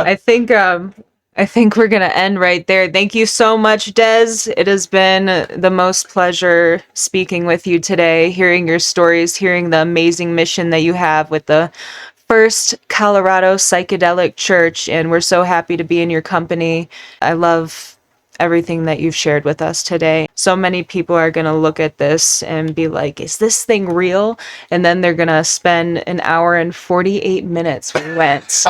I think we're gonna end right there. Thank you so much, Des. It has been the most pleasure speaking with you today, hearing your stories, hearing the amazing mission that you have with the First Colorado Psychedelic Church, and we're so happy to be in your company. I love everything that you've shared with us today. So many people are going to look at this and be like, is this thing real? And then they're going to spend an hour and 48 minutes when we went.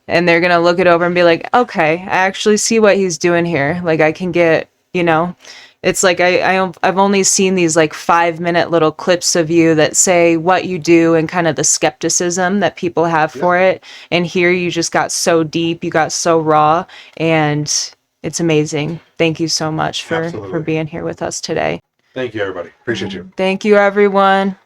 And they're going to look it over and be like, okay, I actually see what he's doing here. Like, I can get, it's like I've only seen these like 5-minute little clips of you that say what you do and kind of the skepticism that people have for it. And here you just got so deep, you got so raw, and it's amazing. Thank you so much for being here with us today.
Thank you, everybody. Appreciate you.
Thank you, everyone.